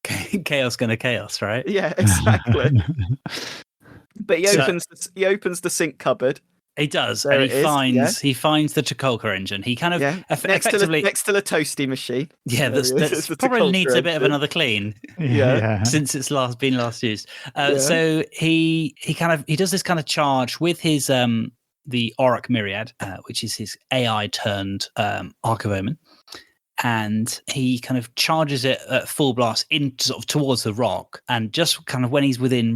Chaos gonna chaos, right? Yeah, exactly. But he opens the sink cupboard. He does, There and he finds the Tucholka engine. He kind of effectively next to the toasty machine. Yeah, that's probably needs a bit of another clean. Yeah. Since it's been last used. So he does this kind of charge with his the Auric Myriad, which is his AI turned Ark of Omen. And he kind of charges it at full blast in sort of towards the Rock, and just kind of when he's within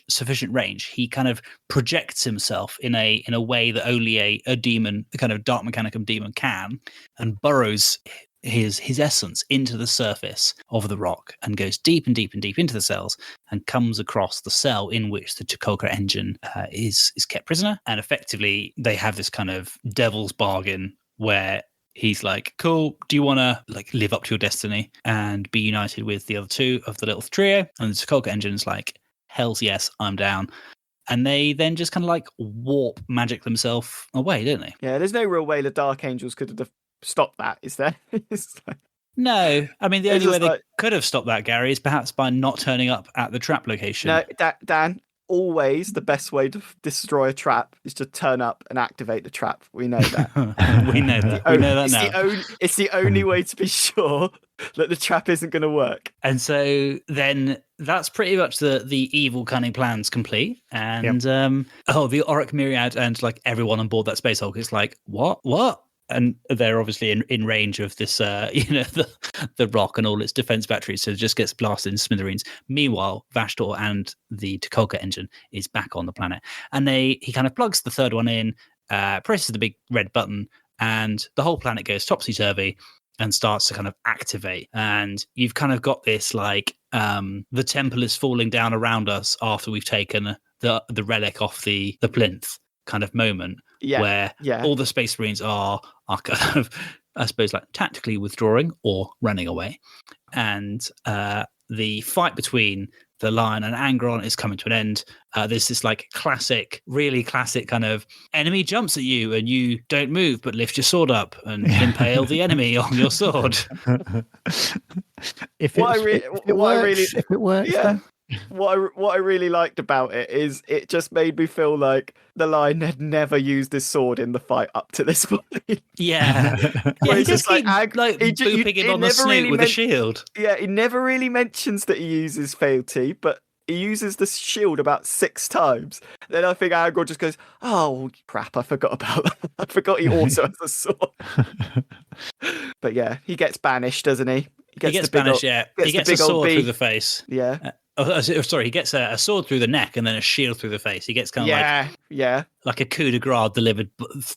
sufficient range, he kind of projects himself in a way that only a demon, the kind of Dark Mechanicum demon can, and burrows his essence into the surface of the Rock, and goes deep and deep and deep into the cells, and comes across the cell in which the Tucholka engine is kept prisoner. And effectively, they have this kind of devil's bargain where he's like, cool, do you want to like live up to your destiny and be united with the other two of the little trio? And the Tucholka engine's like, hells yes, I'm down. And they then just kind of like warp magic themselves away, don't they? Yeah, there's no real way the Dark Angels could have stopped that, is there? No, I mean, the only way they could have stopped that, Gary, is perhaps by not turning up at the trap location. No, Dan, always the best way to destroy a trap is to turn up and activate the trap. We know that. We know that. We know that now. It's the only way to be sure that the trap isn't going to work. And so then that's pretty much the evil cunning plans complete. And the Auric Myriad and like everyone on board that Space Hulk is like, what? and they're obviously in range of this, the rock and all its defense batteries, so it just gets blasted in smithereens. Meanwhile, Vashtorr and the Tukolka engine is back on the planet, and he kind of plugs the third one in, presses the big red button, and the whole planet goes topsy-turvy and starts to kind of activate. And you've kind of got this like the temple is falling down around us after we've taken the relic off the plinth kind of moment, where all the Space Marines are kind of, I suppose, like tactically withdrawing or running away. And the fight between the Lion and Angron is coming to an end. There's this like really classic kind of enemy jumps at you and you don't move but lift your sword up and impale the enemy on your sword. If it works, yeah. What I really liked about it is it just made me feel like the Lion had never used his sword in the fight up to this point. Yeah, he just keeps booping him on the snoot with a shield. Yeah, he never really mentions that he uses fealty, but he uses the shield about 6 times. Then I think Angron just goes, "Oh crap, I forgot about that. I forgot he also has a sword." But yeah, he gets banished, doesn't he? He gets banished. He gets a sword through the face. Yeah. Sorry, he gets a sword through the neck and then a shield through the face. He gets kind of like a coup de grace delivered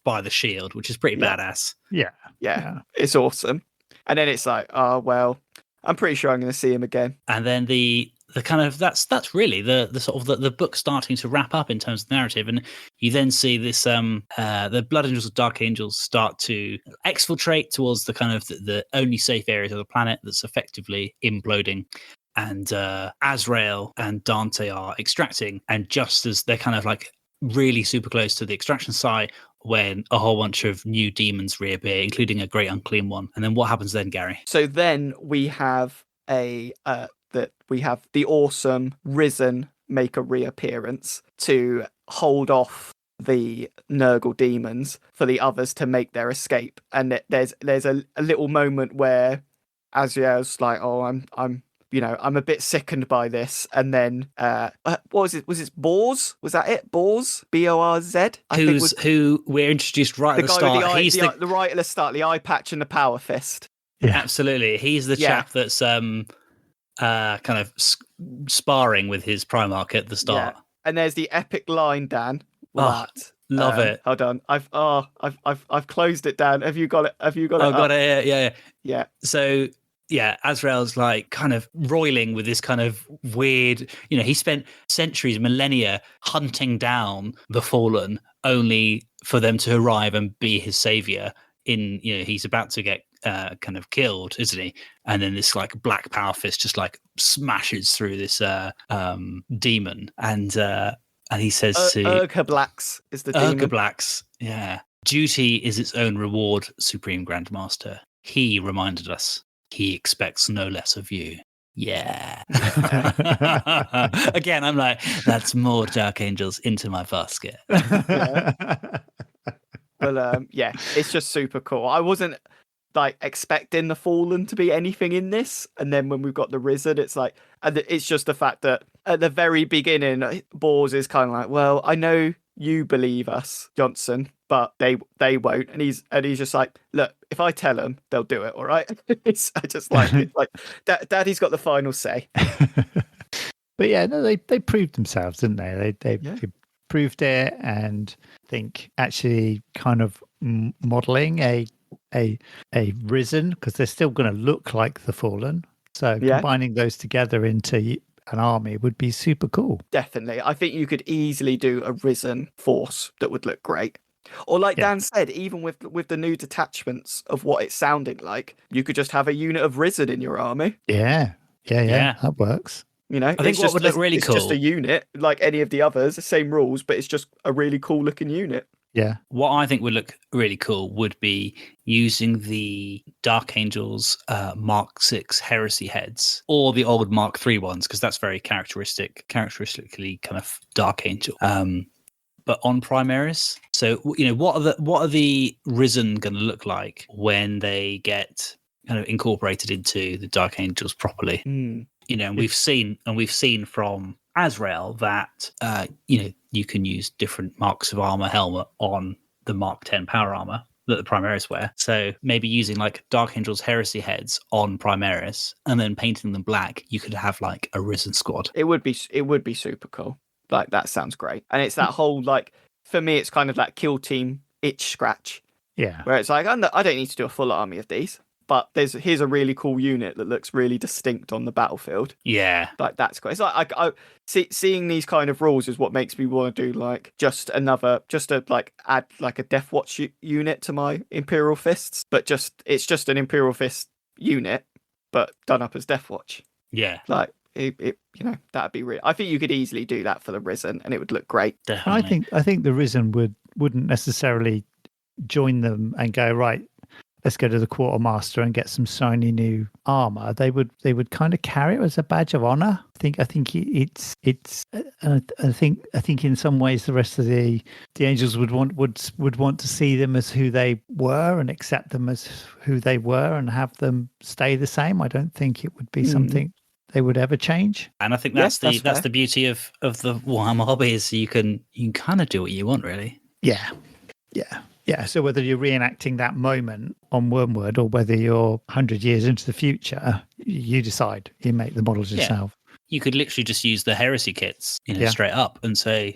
by the shield, which is pretty badass. Yeah, it's awesome. And then it's like, oh well, I'm pretty sure I'm going to see him again. And then the kind of that's really the sort of the book starting to wrap up in terms of narrative, and you then see this the Blood Angels and Dark Angels start to exfiltrate towards the kind of the only safe areas of the planet that's effectively imploding. And Azrael and Dante are extracting, and just as they're kind of like really super close to the extraction site, when a whole bunch of new demons reappear, including a great unclean one. And then what happens then, Gary? So then we have the awesome Risen make a reappearance to hold off the Nurgle demons for the others to make their escape. And there's a little moment where Azrael's like, "Oh, I'm a bit sickened by this." And then, what was it? Was it Borz? Was that it? Borz? Borz? Who we're introduced right at the start. He's the right at the start, the eye patch and the power fist. Yeah, absolutely. He's the chap that's kind of sparring with his Primarch at the start. Yeah. And there's the epic line, Dan. Love it. Hold on. I've closed it down. Have you got it? Got it. Yeah. So yeah, Azrael's like kind of roiling with this kind of weird, he spent centuries, millennia hunting down the fallen only for them to arrive and be his savior. He's about to get kind of killed, isn't he? And then this like black power fist just like smashes through this demon. And he says to Urghablacks is the demon. Urghablacks, yeah. Duty is its own reward, Supreme Grandmaster. He reminded us. He expects no less of you. Yeah. Again, I'm like, that's more Dark Angels into my basket. Yeah. But it's just super cool. I wasn't like expecting the Fallen to be anything in this, and then when we've got the Risen, it's like, and it's just the fact that at the very beginning, Borz is kind of like, "Well, I know you believe us, Johnson, but they won't." And he's just like, "Look, if I tell them, they'll do it. All right." I just like it. Like Daddy's got the final say. But yeah, no, they proved themselves, didn't they? They proved it, and I think actually kind of modeling a Risen, because they're still going to look like the Fallen. So combining those together into an army would be super cool. Definitely. I think you could easily do a Risen force that would look great. Or like Dan said, even with the new detachments of what it's sounding like, you could just have a unit of Risen in your army. Yeah. That works. I think what would look really cool. It's just a unit like any of the others, the same rules, but it's just a really cool looking unit. Yeah. What I think would look really cool would be using the Dark Angels Mark 6 Heresy heads or the old Mark 3 ones, because that's very characteristically kind of Dark Angel. But on Primaris. So, what are the Risen going to look like when they get kind of incorporated into the Dark Angels properly? And we've seen from Azrael that you can use different marks of armor helmet on the Mark 10 power armor. that the Primaris wear. So maybe using like Dark Angel's Heresy heads on Primaris and then painting them black, you could have like a Risen squad. It would be super cool. Like, that sounds great. And it's that whole, like, for me, it's kind of that kill team itch scratch. Yeah. Where it's like, I don't need to do a full army of these, but here's a really cool unit that looks really distinct on the battlefield. Yeah. Like, that's cool. It's like, seeing these kind of rules is what makes me want to do, like, add like a Death Watch unit to my Imperial Fists, but it's just an Imperial Fist unit, but done up as Death Watch. Yeah. Like, that'd be real. I think you could easily do that for the Risen, and it would look great. Definitely. I think the Risen wouldn't necessarily join them and go, right, let's go to the Quartermaster and get some shiny new armor. They would kind of carry it as a badge of honor. I think I think in some ways the rest of the Angels would want to see them as who they were and accept them as who they were and have them stay the same. I don't think it would be something they would ever change. And I think that's the beauty of the Warhammer hobby, is you can kind of do what you want, really. Yeah. So whether you're reenacting that moment on Wormwood or whether you're 100 years into the future, you decide. You make the models yourself. You could literally just use the Heresy kits, straight up and say,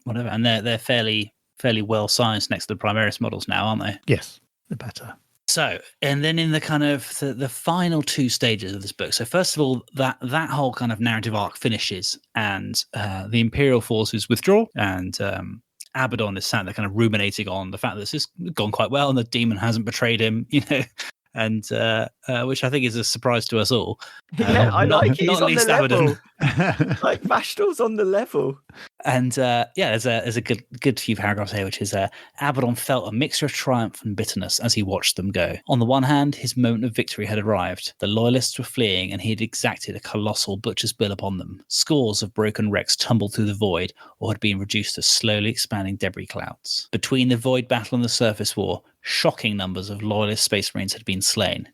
whatever. And they're fairly well sized next to the Primaris models now, aren't they? Yes, the better. So, and then in the kind of the final two stages of this book. So first of all, that whole kind of narrative arc finishes, and the Imperial forces withdraw, and Abaddon is sat there kind of ruminating on the fact that this has gone quite well and the demon hasn't betrayed him, and which I think is a surprise to us all. Yeah, I like it. He's Not on least the level. Abaddon. Like, Vashtor's on the level. And there's a good few paragraphs here, which is Abaddon felt a mixture of triumph and bitterness as he watched them go. On the one hand, his moment of victory had arrived. The loyalists were fleeing, and he had exacted a colossal butcher's bill upon them. Scores of broken wrecks tumbled through the void, or had been reduced to slowly expanding debris clouds. Between the void battle and the surface war, shocking numbers of loyalist space marines had been slain.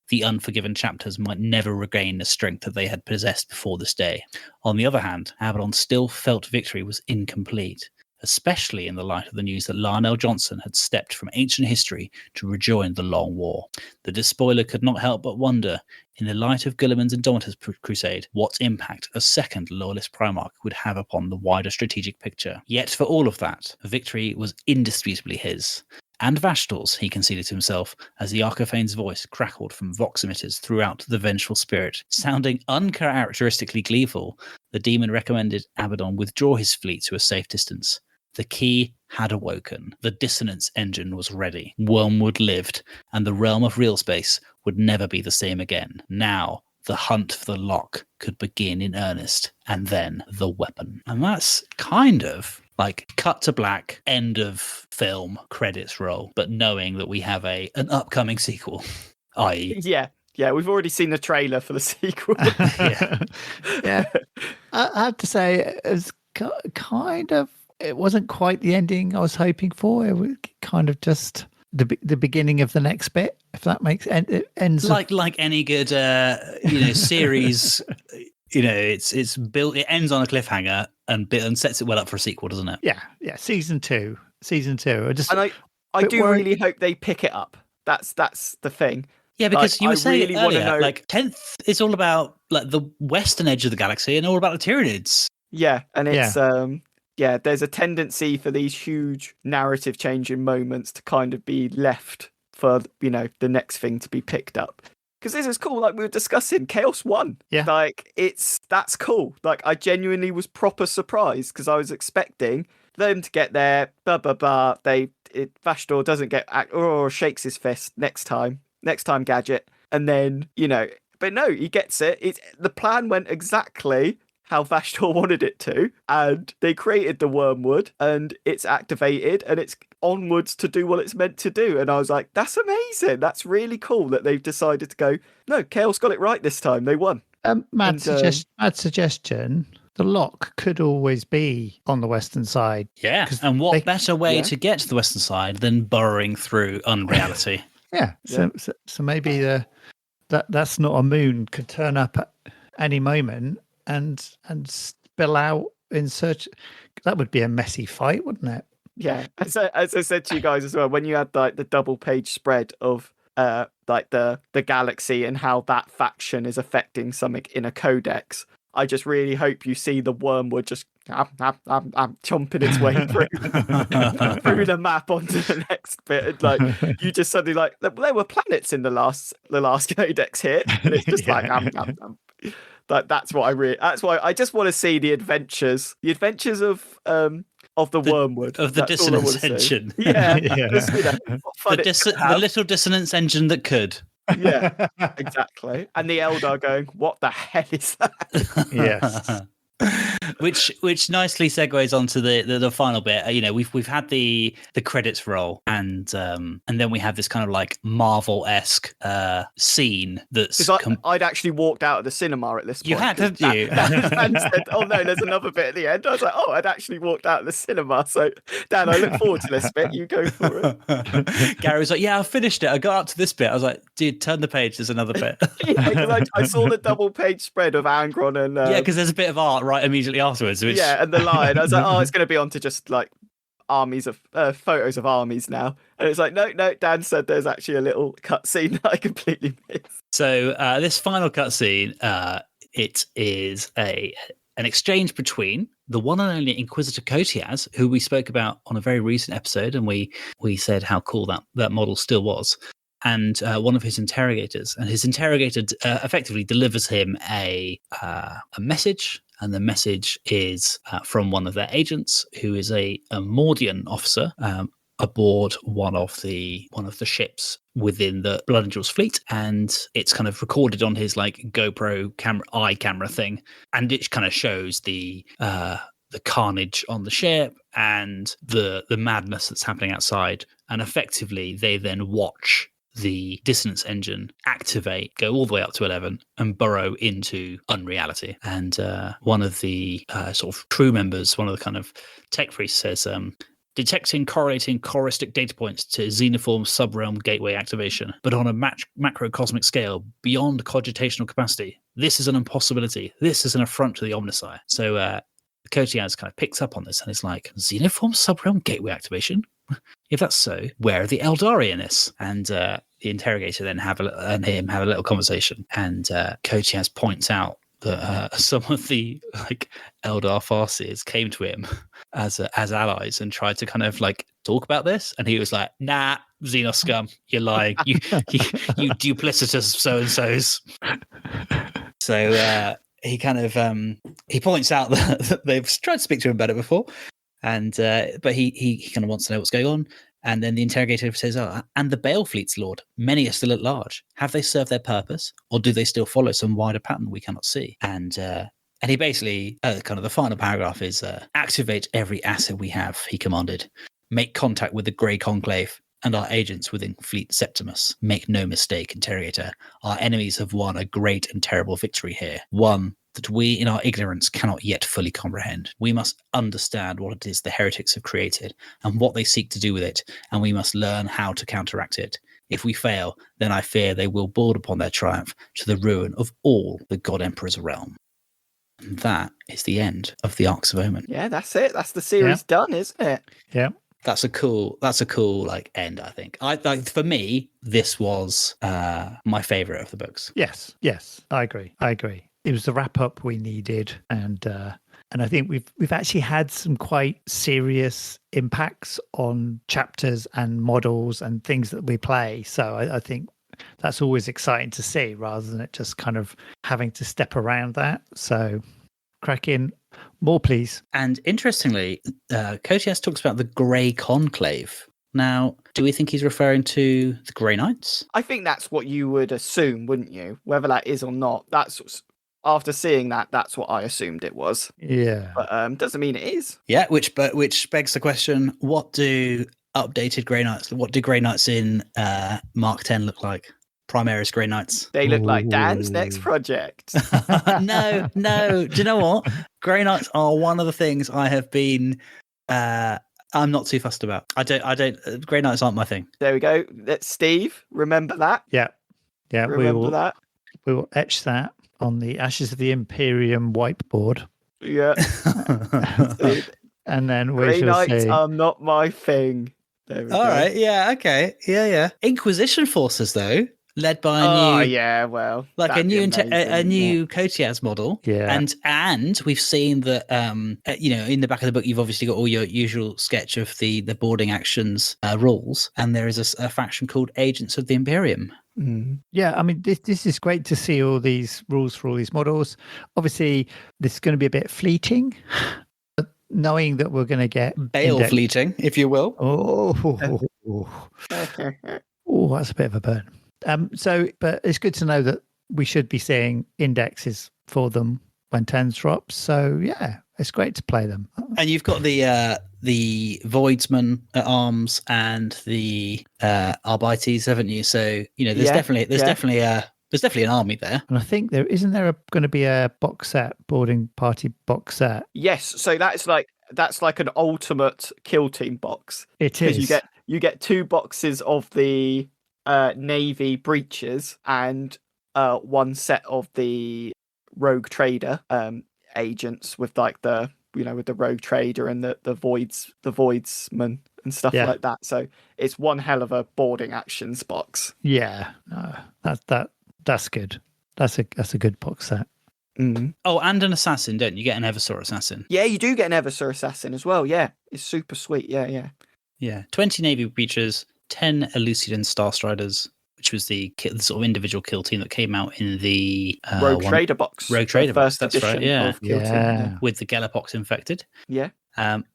The unforgiven chapters might never regain the strength that they had possessed before this day. On the other hand, Abaddon still felt victory was incomplete, especially in the light of the news that Larnell Johnson had stepped from ancient history to rejoin the Long War. The Despoiler could not help but wonder, in the light of Guilliman's Indomitus crusade, what impact a second Loyalist Primarch would have upon the wider strategic picture. Yet for all of that, victory was indisputably his. And Vashtorr's, he conceded to himself, as the Archophane's voice crackled from vox emitters throughout the vengeful spirit. Sounding uncharacteristically gleeful, the demon recommended Abaddon withdraw his fleet to a safe distance. The key had awoken. The dissonance engine was ready. Wormwood lived, and the realm of real space would never be the same again. Now, the hunt for the lock could begin in earnest, and then the weapon. And that's kind of like cut to black, end of film, credits roll, but knowing that we have an upcoming sequel, i.e. Yeah, we've already seen the trailer for the sequel. Yeah. I have to say, it was kind of, it wasn't quite the ending I was hoping for. It was kind of just the beginning of the next bit, if that makes sense. It ends like any good series. It's built. It ends on a cliffhanger and sets it well up for a sequel, doesn't it? Yeah. Season two. I do really hope they pick it up. That's the thing. Yeah, because you were saying really earlier, like 10th is all about like the western edge of the galaxy and all about the Tyranids. Yeah, and it's there's a tendency for these huge narrative changing moments to kind of be left for the next thing to be picked up. Because this is cool, like we were discussing, Chaos 1. Yeah. Like, that's cool. Like, I genuinely was proper surprised because I was expecting them to get there, Vashtorr doesn't get, shakes his fist next time gadget. And then, but no, he gets it. The plan went exactly how Vashtorr wanted it to, and they created the Wormwood, and it's activated, and it's onwards to do what it's meant to do. And I was like, that's amazing. That's really cool that they've decided to go, no, Chaos got it right this time. They won. Mad suggestion. The lock could always be on the western side. Yeah, and what better way to get to the western side than burrowing through unreality? Yeah, so maybe that's not a moon could turn up at any moment and spill out in search. That would be a messy fight, wouldn't it? Yeah, as I said to you guys as well, when you had like the double page spread of like the galaxy and how that faction is affecting something in a codex, I just really hope you see the wormwood just chomping its way through the map onto the next bit. And like you just suddenly like there were planets in the last codex here, and it's just like that's what that's why I just want to see the adventures of the wormwood, of the dissonance engine. Yeah, Yeah. just, the little dissonance engine that could. Yeah, exactly. And the Eldar going, "What the hell is that?" Yes. which nicely segues onto the final bit. You know, we've had the credits roll, and then we have this kind of like Marvel-esque scene that's. I'd actually walked out of the cinema at this point. You had, hadn't you? Dan said, "Oh no, there's another bit at the end." I was like, "Oh, I'd actually walked out of the cinema." So, Dan, I look forward to this bit. You go for it. Gary was like, "Yeah, I finished it. I got up to this bit." I was like, "Dude, turn the page. There's another bit." Yeah, because I saw the double page spread of Angron and yeah, because there's a bit of art right immediately afterwards. Which... Yeah, and the line. I was like, "Oh, it's going to be on to just like armies of photos of armies now." And it's like, no, Dan said there's actually a little cutscene that I completely missed. So this final cutscene, it is an exchange between the one and only Inquisitor Kotiaz, who we spoke about on a very recent episode, and we said how cool that model still was, and one of his interrogators. And his interrogator effectively delivers him a message. And the message is from one of their agents, who is a Mordian officer aboard one of the ships within the Blood Angels fleet, and it's kind of recorded on his like GoPro camera thing, and it kind of shows the carnage on the ship and the madness that's happening outside, and effectively they then watch the dissonance engine activate, go all the way up to 11, and burrow into unreality. And one of the sort of crew members, one of the kind of tech priests, says, detecting correlating choristic data points to xenoform subrealm gateway activation, but on a macrocosmic scale beyond cogitational capacity. This is an impossibility. This is an affront to the Omnissiah. So Kotiaz kind of picks up on this and is like, xenoform subrealm gateway activation? If that's so, where are the Eldari in this? And the interrogator then have a little conversation, and Kotiaz points out that some of the like Eldar Farseers came to him as allies and tried to kind of like talk about this, and he was like, "Nah, Xenos scum, you're lying. You duplicitous so and so's." So he kind of he points out that they've tried to speak to him about it before. And but he kind of wants to know what's going on. And then the interrogator says, "Oh, and the Bale fleets, Lord, many are still at large. Have they served their purpose, or do they still follow some wider pattern we cannot see?" And he basically, kind of the final paragraph is, activate every asset we have, he commanded. Make contact with the Grey Conclave and our agents within Fleet Septimus. Make no mistake, interrogator. Our enemies have won a great and terrible victory here. One that we in our ignorance cannot yet fully comprehend. We must understand what it is the heretics have created and what they seek to do with it, and we must learn how to counteract it. If we fail, then I fear they will board upon their triumph to the ruin of all the God Emperor's realm. And that is the end of the Arks of Omen. Yeah, that's it. That's the series done, isn't it? Yeah. That's a cool like end, I think. For me, this was my favorite of the books. Yes, I agree. It was the wrap up we needed, and I think we've actually had some quite serious impacts on chapters and models and things that we play. So I think that's always exciting to see, rather than it just kind of having to step around that. So crack in. More, please. And interestingly, Kotiaz talks about the Grey Conclave. Now, do we think he's referring to the Grey Knights? I think that's what you would assume, wouldn't you? Whether that is or not, that's after seeing that, that's what I assumed it was. Yeah, but doesn't mean it is. Yeah, which begs the question: what do updated Grey Knights? What do Grey Knights in Mark 10 look like? Primaris Grey Knights. They look like Dan's next project. No. Do you know what? Grey Knights are one of the things I have been. I'm not too fussed about. I don't. Grey Knights aren't my thing. There we go. That's Steve. Remember that. Yeah. Remember that. We will etch that on the Ashes of the Imperium whiteboard. Yeah. and then we Grey shall Knights see. are not my thing. There we All go. right. Yeah. Okay. Yeah. Inquisition forces, though, led by a Oh, new, yeah, well. like a that'd be new, amazing, a wouldn't new it? Kotias model. Yeah. And we've seen that, in the back of the book, you've obviously got all your usual sketch of the boarding actions rules, and there is a faction called Agents of the Imperium. Yeah, I mean, this is great to see all these rules for all these models. Obviously, this is going to be a bit fleeting, but knowing that we're going to get Bale fleeting, if you will. Oh, that's a bit of a burn. But it's good to know that we should be seeing indexes for them when 10s drops. So yeah, it's great to play them. And you've got the Voidsman at arms and the Arbites, haven't you? So there's definitely an army there. And I think there going to be a box set, boarding party box set. Yes, so that's like an ultimate kill team box. It is. Because you get 2 boxes of the Navy breaches and 1 set of the rogue trader agents with like the with the rogue trader and the voidsman and stuff like that. So it's one hell of a boarding actions box. Yeah, no, that's good. That's a good box set. Mm. Oh, and an assassin, don't you? Get an Vashtorr assassin. Yeah, you do get an Vashtorr assassin as well. Yeah, it's super sweet. Yeah. 20 Navy breaches, 10 Elucidant Starstriders, which was the sort of individual kill team that came out in the Rogue Trader box. Rogue Trader box, that's right. Yeah, of Kill Team, with the Galapox infected. Yeah. And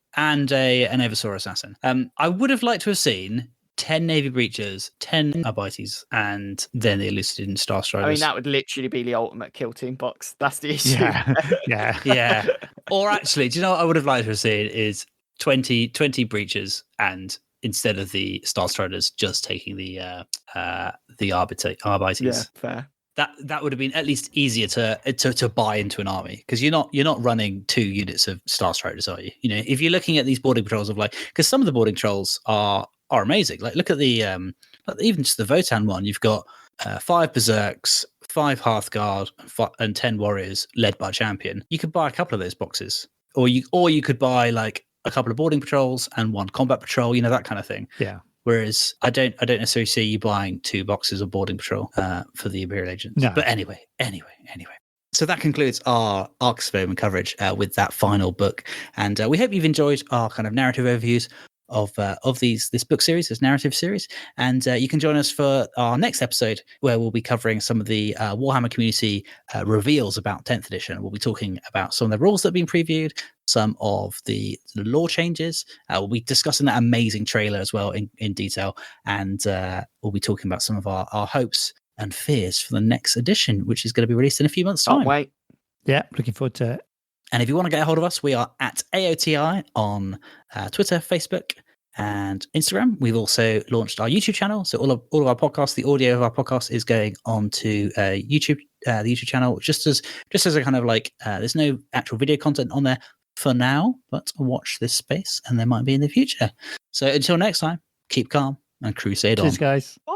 an Vashtorr assassin. I would have liked to have seen 10 Navy breaches, 10 Arbites, and then the Elucidant Starstriders. I mean, that would literally be the ultimate kill team box. That's the issue. Yeah. Or actually, do you know what I would have liked to have seen is 20 breaches, and instead of the Starstriders, just taking the Arbites. Yeah, fair. That would have been at least easier to buy into an army, because you're not running 2 units of Starstriders, are you? If you're looking at these boarding patrols of because some of the boarding patrols are amazing. Like look at the even just the Votan one. You've got 5 Berserks, 5 Hearthguard, and 10 Warriors led by a champion. You could buy a couple of those boxes, or you could buy like a couple of boarding patrols and 1 combat patrol. That kind of thing. Yeah. Whereas I don't necessarily see you buying 2 boxes of boarding patrol for the Imperial agents. No. But anyway. So that concludes our Arks of Omen coverage with that final book, and we hope you've enjoyed our kind of narrative overviews of this book series, this narrative series. And you can join us for our next episode, where we'll be covering some of the Warhammer community reveals about 10th edition. We'll be talking about some of the rules that have been previewed, some of the lore changes. We'll be discussing that amazing trailer as well in detail, and we'll be talking about some of our hopes and fears for the next edition, which is going to be released in a few months' time. Can't wait. Yeah, looking forward to it. And if you want to get a hold of us, we are at AOTI on Twitter, Facebook, and Instagram. We've also launched our YouTube channel. So all of our podcasts, the audio of our podcast is going on to YouTube, the YouTube channel, just as a kind of there's no actual video content on there for now, but watch this space and there might be in the future. So until next time, keep calm and crusade on. Cheers, guys. Bye.